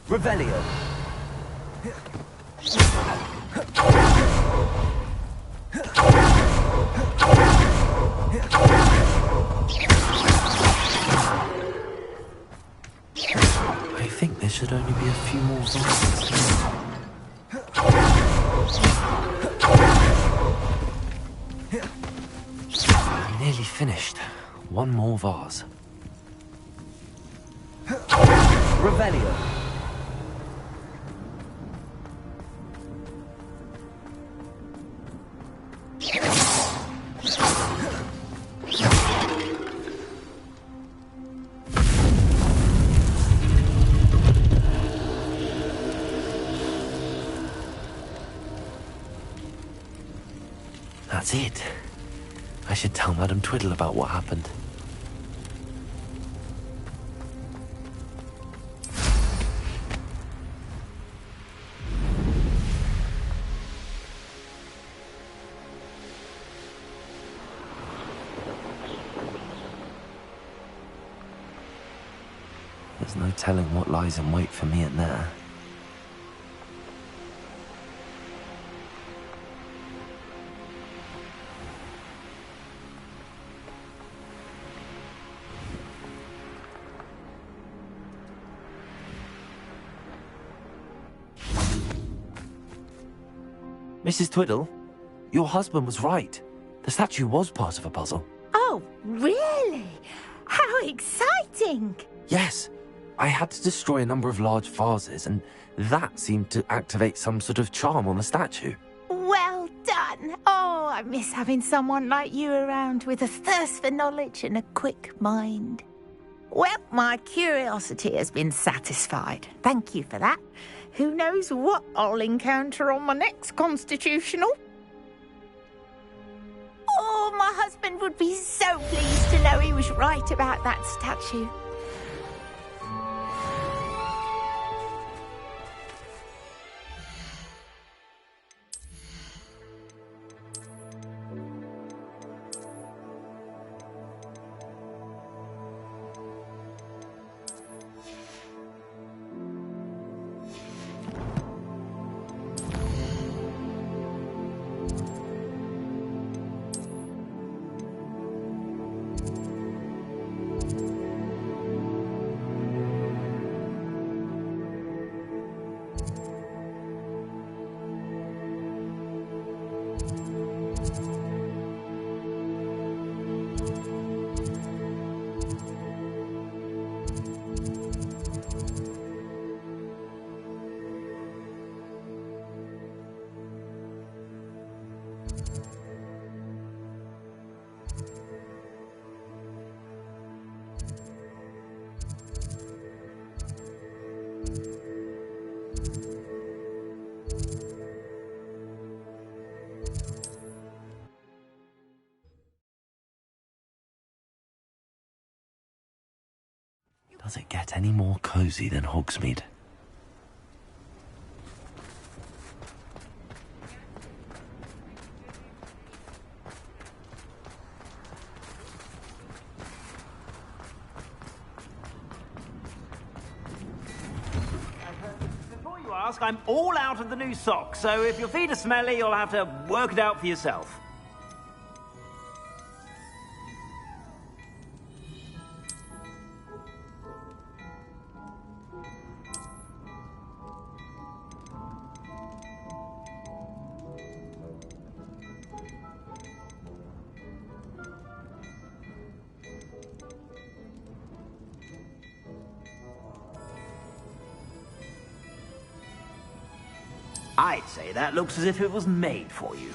Revelio. I think there should only be a few more vases. I'm nearly finished. One more vase. Revelio. That's it. I should tell Madame Twiddle about what happened. There's no telling what lies in wait for me in there. Mrs. Twiddle, your husband was right. The statue was part of a puzzle. Oh, really? How exciting! Yes, I had to destroy a number of large vases, and that seemed to activate some sort of charm on the statue. Well done! Oh, I miss having someone like you around with a thirst for knowledge and a quick mind. Well, my curiosity has been satisfied. Thank you for that. Who knows what I'll encounter on my next constitutional? Oh, my husband would be so pleased to know he was right about that statue. Does it get any more cozy than Hogsmeade? Before you ask, I'm all out of the new socks, so if your feet are smelly, you'll have to work it out for yourself. I'd say that looks as if it was made for you.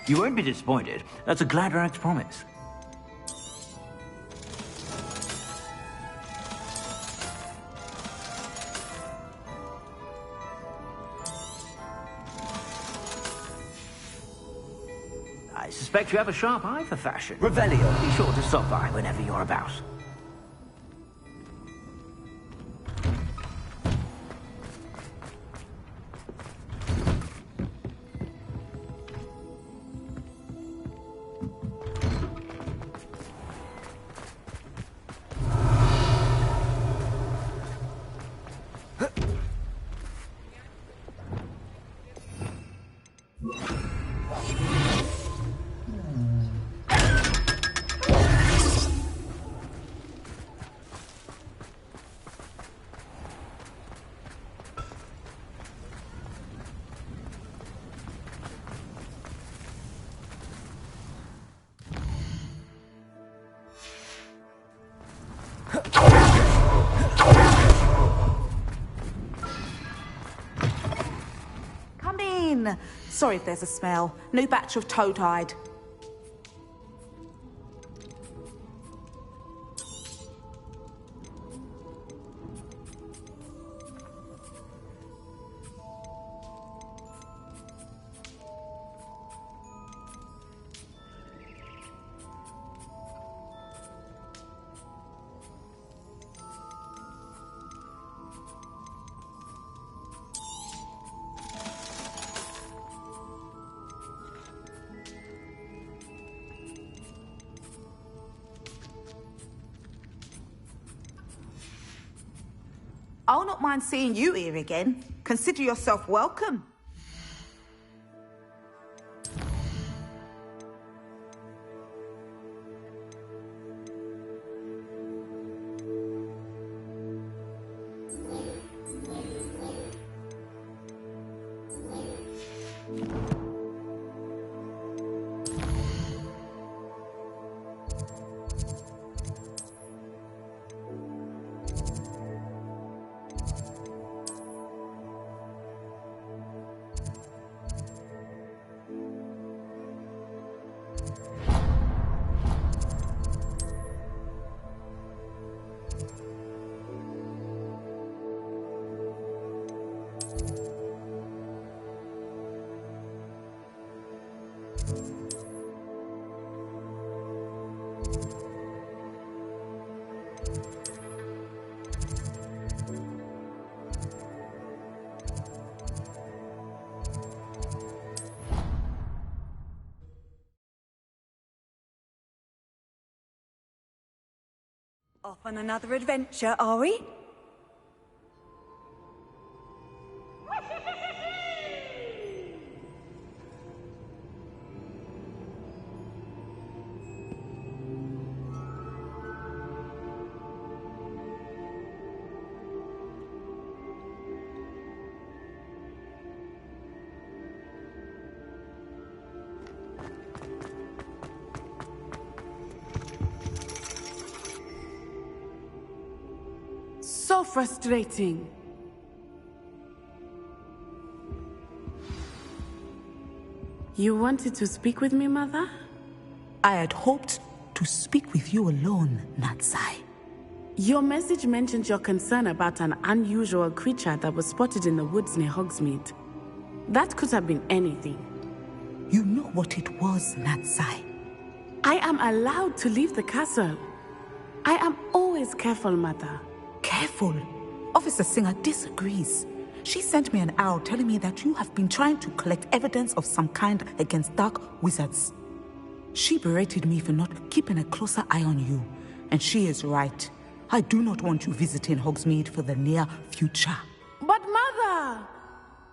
You won't be disappointed. That's a Gladrag's promise. I suspect you have a sharp eye for fashion. Revelio, be sure to stop by whenever you're about. Come in. Sorry if there's a smell. New batch of toad-hide. I'll not mind seeing you here again. Consider yourself welcome. Off on another adventure, are we? So frustrating. You wanted to speak with me, Mother? I had hoped to speak with you alone, Natsai. Your message mentioned your concern about an unusual creature that was spotted in the woods near Hogsmeade. That could have been anything. You know what it was, Natsai. I am allowed to leave the castle. I am always careful, Mother. Careful? Officer Singer disagrees. She sent me an owl telling me that you have been trying to collect evidence of some kind against dark wizards. She berated me for not keeping a closer eye on you, and she is right. I do not want you visiting Hogsmeade for the near future. But Mother!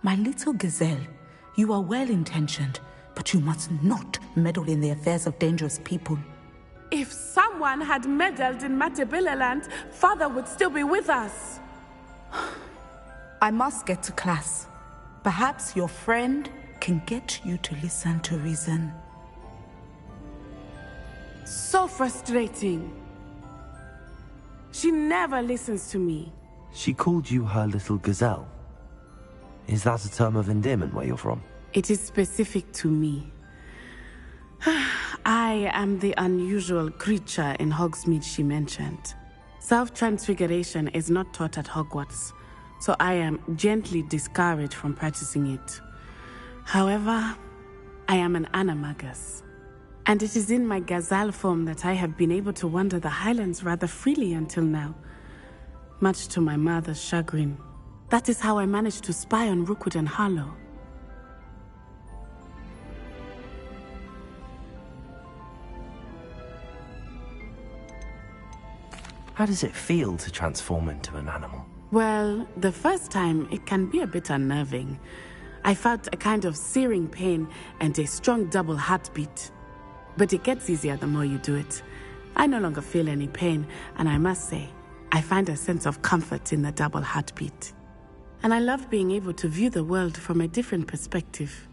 My little gazelle, you are well-intentioned, but you must not meddle in the affairs of dangerous people. If someone had meddled in Matabeleland, Father would still be with us. I must get to class. Perhaps your friend can get you to listen to reason. So frustrating. She never listens to me. She called you her little gazelle. Is that a term of endearment where you're from? It is specific to me. I am the unusual creature in Hogsmeade she mentioned. Self-transfiguration is not taught at Hogwarts, so I am gently discouraged from practicing it. However, I am an animagus, and it is in my gazelle form that I have been able to wander the Highlands rather freely until now, much to my mother's chagrin. That is how I managed to spy on Rookwood and Harlow. How does it feel to transform into an animal? Well, the first time, it can be a bit unnerving. I felt a kind of searing pain and a strong double heartbeat. But it gets easier the more you do it. I no longer feel any pain, and I must say, I find a sense of comfort in the double heartbeat. And I love being able to view the world from a different perspective.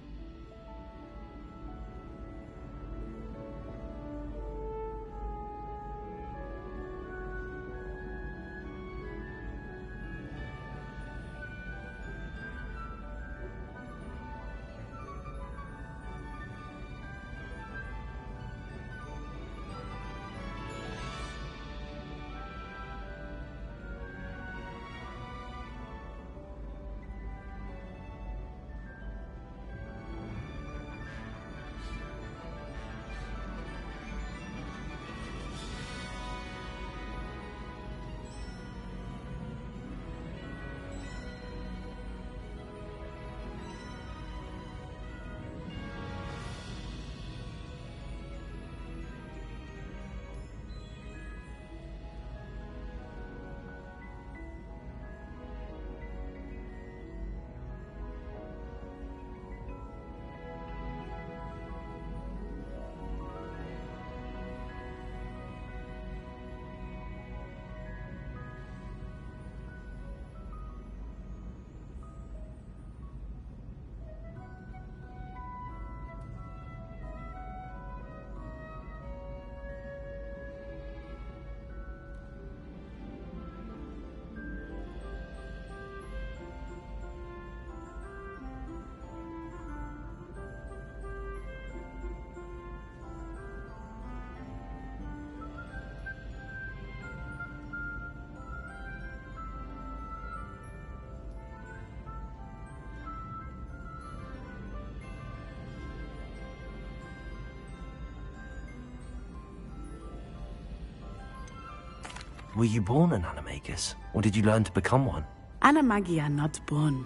Were you born an animagus, or did you learn to become one? Animagi are not born.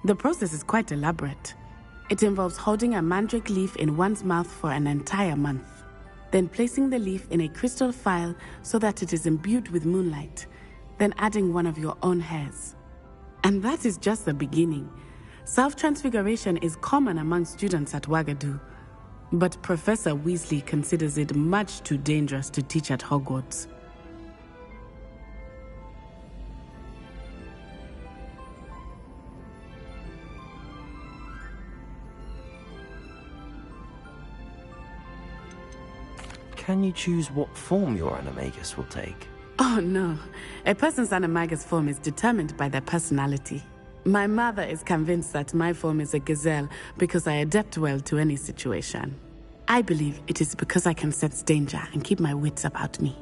The process is quite elaborate. It involves holding a mandrake leaf in one's mouth for an entire month, then placing the leaf in a crystal phial so that it is imbued with moonlight, then adding one of your own hairs. And that is just the beginning. Self-transfiguration is common among students at Ouagadougou, but Professor Weasley considers it much too dangerous to teach at Hogwarts. Can you choose what form your animagus will take? Oh no, a person's animagus form is determined by their personality. My mother is convinced that my form is a gazelle because I adapt well to any situation. I believe it is because I can sense danger and keep my wits about me.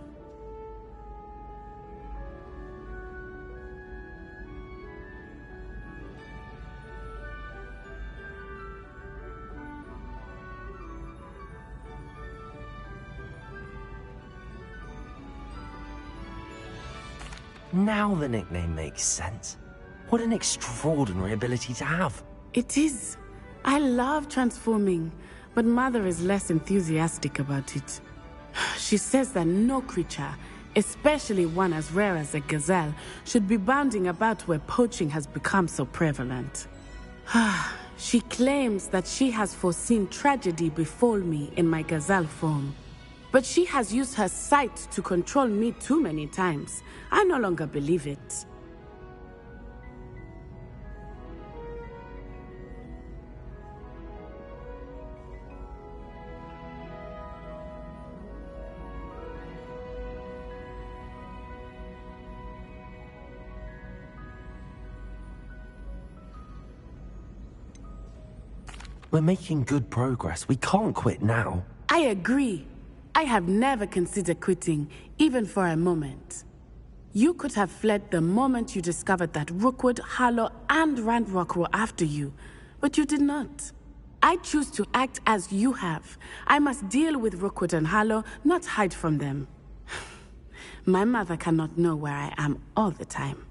Now the nickname makes sense. What an extraordinary ability to have. It is. I love transforming, but Mother is less enthusiastic about it. She says that no creature, especially one as rare as a gazelle, should be bounding about where poaching has become so prevalent. She claims that she has foreseen tragedy befall me in my gazelle form. But she has used her sight to control me too many times. I no longer believe it. We're making good progress. We can't quit now. I agree. I have never considered quitting, even for a moment. You could have fled the moment you discovered that Rookwood, Harlow, and Randrock were after you, but you did not. I choose to act as you have. I must deal with Rookwood and Harlow, not hide from them. My mother cannot know where I am all the time.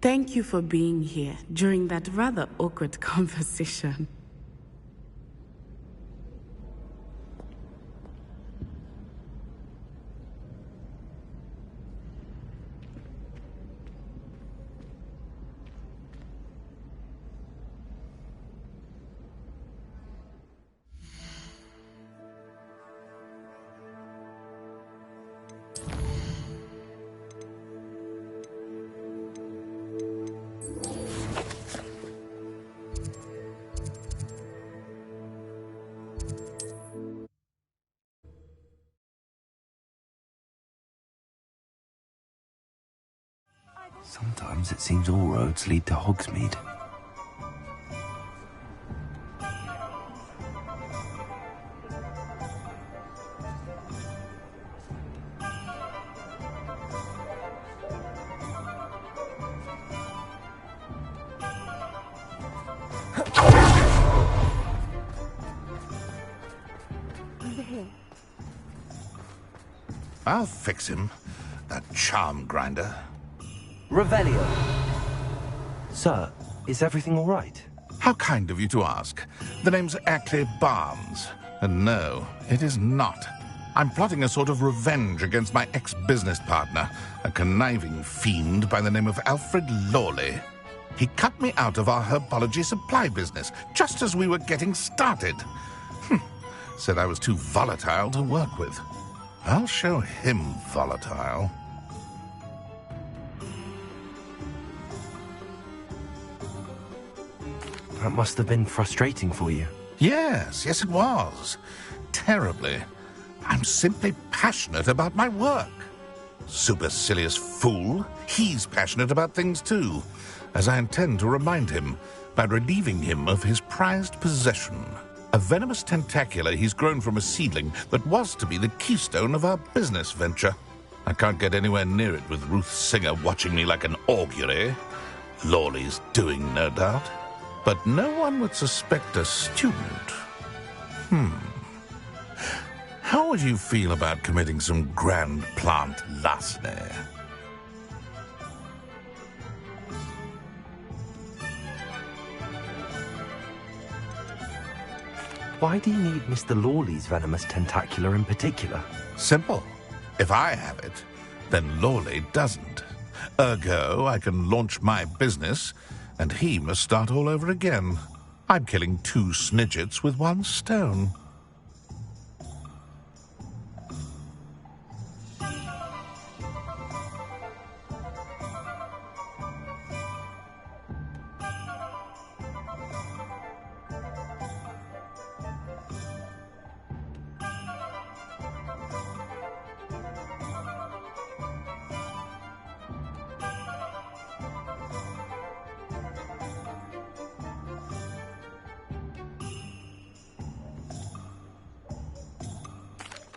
Thank you for being here during that rather awkward conversation. Sometimes it seems all roads lead to Hogsmeade. I'll fix him, that charm grinder. Revelio. Sir, is everything all right? How kind of you to ask. The name's Ackley Barnes. And no, it is not. I'm plotting a sort of revenge against my ex-business partner, a conniving fiend by the name of Alfred Lawley. He cut me out of our herbology supply business, just as we were getting started. Said I was too volatile to work with. I'll show him volatile. That must have been frustrating for you. Yes, it was. Terribly. I'm simply passionate about my work. Supercilious fool. He's passionate about things too, as I intend to remind him by relieving him of his prized possession. A venomous tentacular he's grown from a seedling that was to be the keystone of our business venture. I can't get anywhere near it with Ruth Singer watching me like an augury. Lawley's doing, no doubt. But no one would suspect a student. How would you feel about committing some grand plant larceny? Why do you need Mr. Lawley's venomous tentacular in particular? Simple. If I have it, then Lawley doesn't. Ergo, I can launch my business, and he must start all over again. I'm killing 2 snidgets with 1 stone.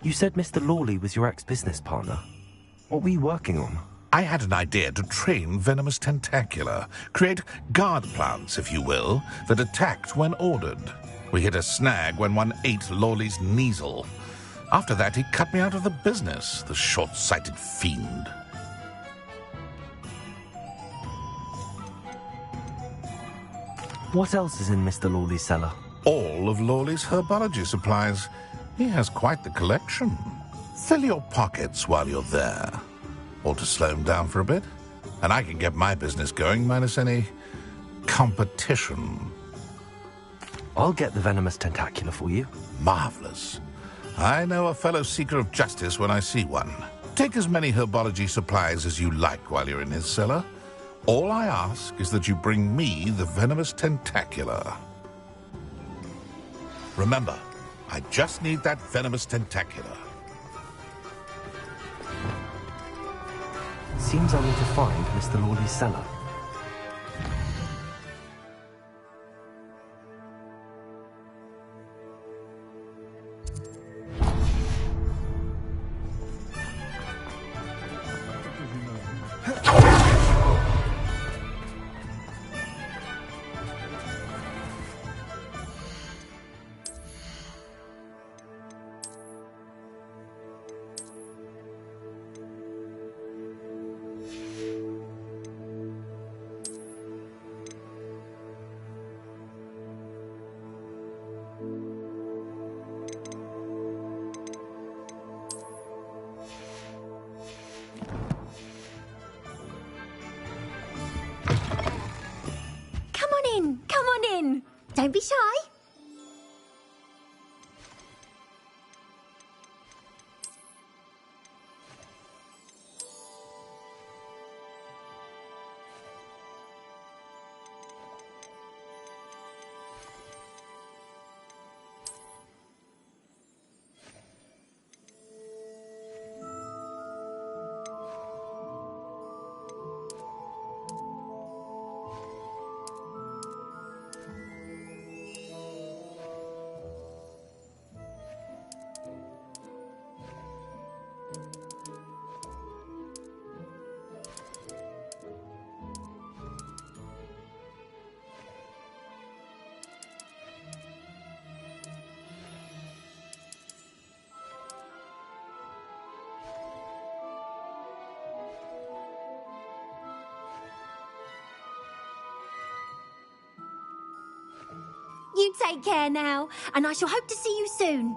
You said Mr. Lawley was your ex-business partner. What were you working on? I had an idea to train venomous tentacula, create guard plants, if you will, that attacked when ordered. We hit a snag when one ate Lawley's Kneasel. After that, he cut me out of the business, the short-sighted fiend. What else is in Mr. Lawley's cellar? All of Lawley's herbology supplies. He has quite the collection. Fill your pockets while you're there. Or to slow him down for a bit. And I can get my business going minus any competition. I'll get the venomous tentacula for you. Marvelous. I know a fellow seeker of justice when I see one. Take as many herbology supplies as you like while you're in his cellar. All I ask is that you bring me the venomous tentacula. Remember, I just need that venomous tentacula. Seems I need to find Mr. Lawley's cellar. Don't be shy. You take care now, and I shall hope to see you soon.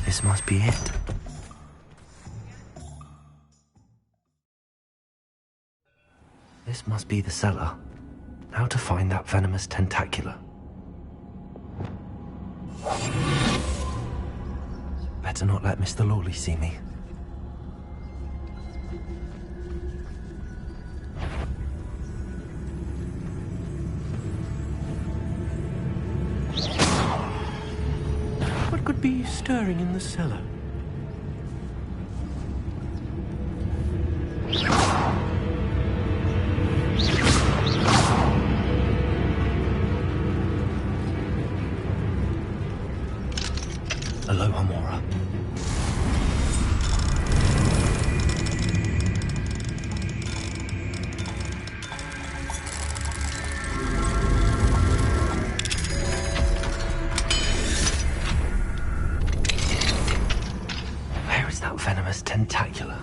This must be it. This must be the cellar. How to find that venomous tentacula? Better not let Mr. Lawley see me. What could be stirring in the cellar? Aloha, Mora. Where is that venomous tentacula?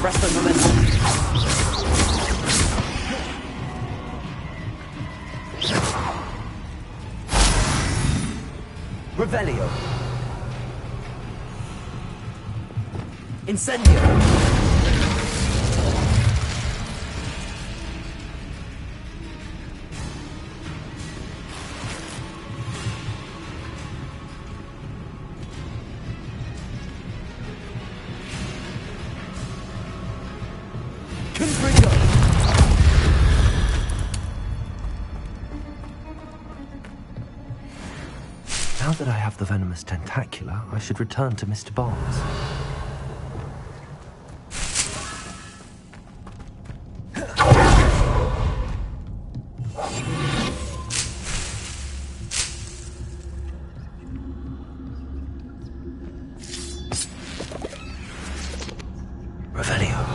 Arresto momentum. Revelio. Incendio. Now that I have the venomous tentacula, I should return to Mr. Barnes. Revelio.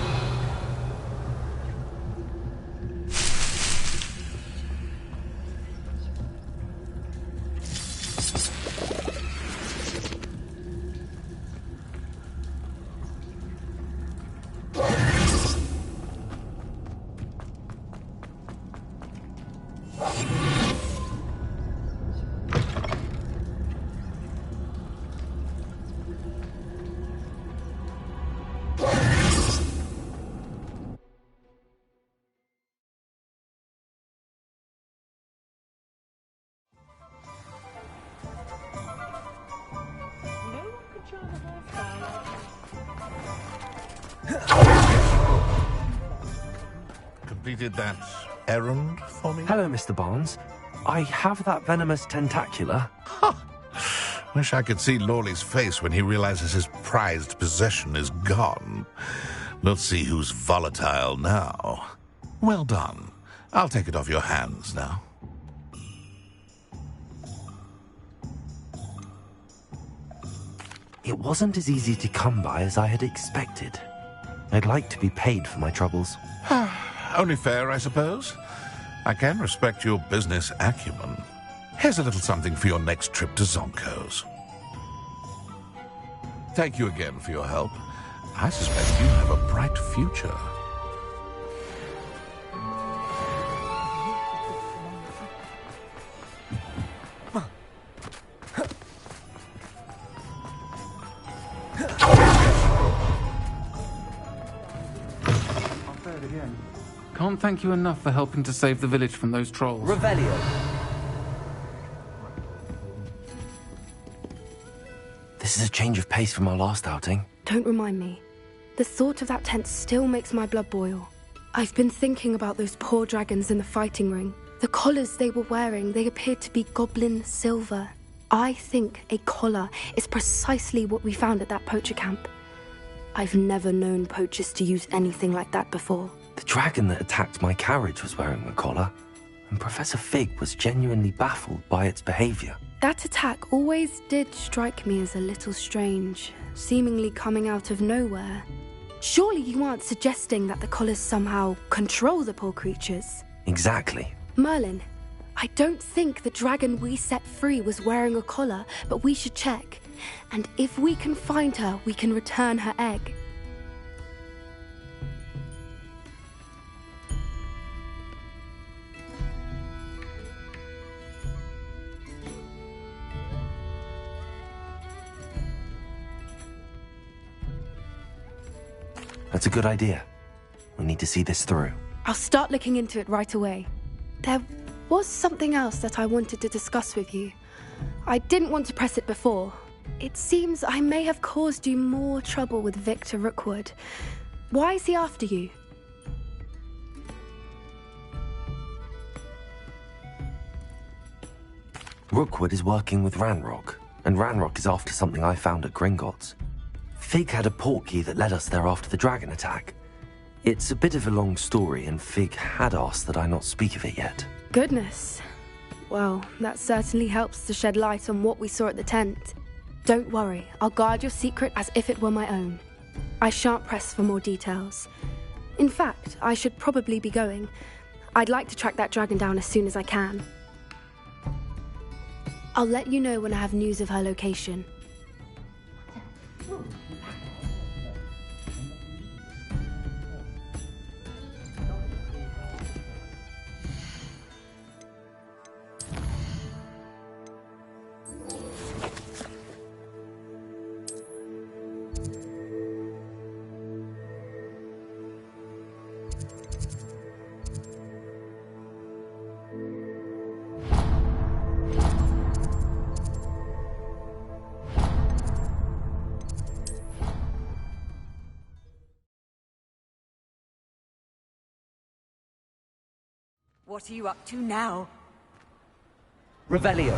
Completed that errand for me? Hello, Mr. Barnes. I have that venomous tentacula. Wish I could see Lawley's face when he realizes his prized possession is gone. Let's see who's volatile now. Well done. I'll take it off your hands now. It wasn't as easy to come by as I had expected. I'd like to be paid for my troubles. Only fair, I suppose. I can respect your business acumen. Here's a little something for your next trip to Zonko's. Thank you again for your help. I suspect you have a bright future. Can't thank you enough for helping to save the village from those trolls. Revelio. This is a change of pace from our last outing. Don't remind me. The thought of that tent still makes my blood boil. I've been thinking about those poor dragons in the fighting ring. The collars they were wearing, they appeared to be goblin silver. I think a collar is precisely what we found at that poacher camp. I've never known poachers to use anything like that before. The dragon that attacked my carriage was wearing a collar, and Professor Fig was genuinely baffled by its behavior. That attack always did strike me as a little strange, seemingly coming out of nowhere. Surely you aren't suggesting that the collars somehow control the poor creatures? Exactly. Merlin, I don't think the dragon we set free was wearing a collar, but we should check. And if we can find her, we can return her egg. That's a good idea. We need to see this through. I'll start looking into it right away. There was something else that I wanted to discuss with you. I didn't want to press it before. It seems I may have caused you more trouble with Victor Rookwood. Why is he after you? Rookwood is working with Ranrock, and Ranrock is after something I found at Gringotts. Fig had a portkey that led us there after the dragon attack. It's a bit of a long story, and Fig had asked that I not speak of it yet. Goodness. Well, that certainly helps to shed light on what we saw at the tent. Don't worry, I'll guard your secret as if it were my own. I shan't press for more details. In fact, I should probably be going. I'd like to track that dragon down as soon as I can. I'll let you know when I have news of her location. What are you up to now? Revelio.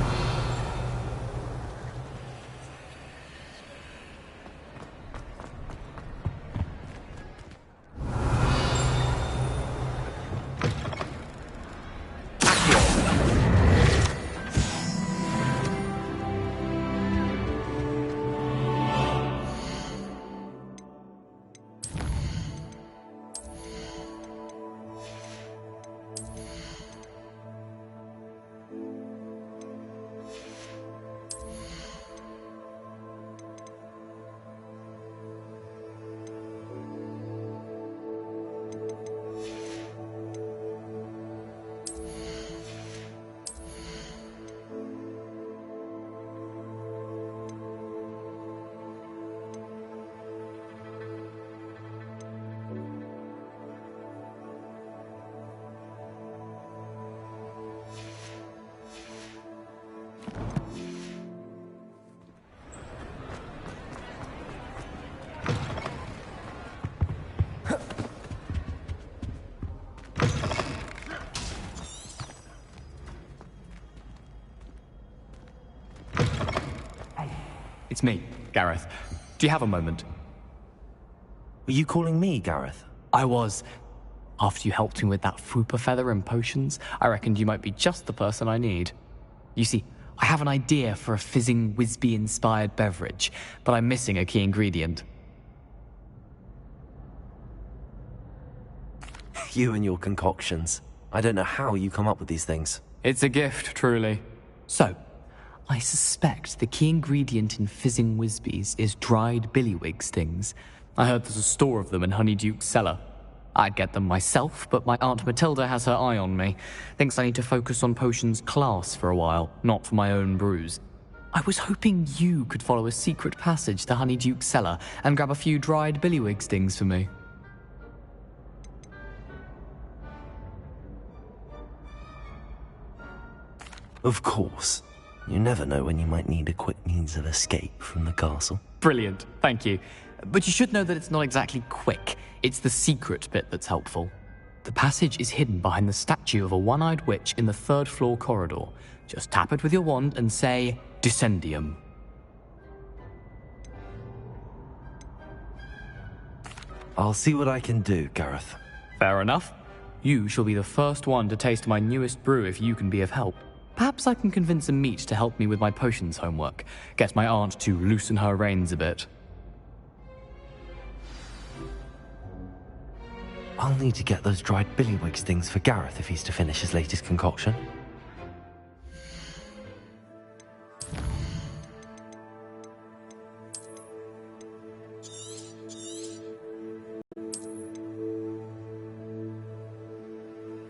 It's me, Gareth. Do you have a moment? Were you calling me, Gareth? I was. After you helped me with that Fupa feather and potions, I reckoned you might be just the person I need. You see, I have an idea for a fizzing Wisby-inspired beverage, but I'm missing a key ingredient. You and your concoctions. I don't know how you come up with these things. It's a gift, truly. So, I suspect the key ingredient in fizzing Wisbies is dried billywig stings. I heard there's a store of them in Honeyduke's cellar. I'd get them myself, but my Aunt Matilda has her eye on me. Thinks I need to focus on potions class for a while, not for my own brews. I was hoping you could follow a secret passage to Honeyduke's cellar and grab a few dried billywig stings for me. Of course. You never know when you might need a quick means of escape from the castle. Brilliant, thank you. But you should know that it's not exactly quick. It's the secret bit that's helpful. The passage is hidden behind the statue of a one-eyed witch in the third-floor corridor. Just tap it with your wand and say, Descendium. I'll see what I can do, Gareth. Fair enough. You shall be the first one to taste my newest brew if you can be of help. Perhaps I can convince a meat to help me with my potions homework. Get my aunt to loosen her reins a bit. I'll need to get those dried billywig stings for Gareth if he's to finish his latest concoction.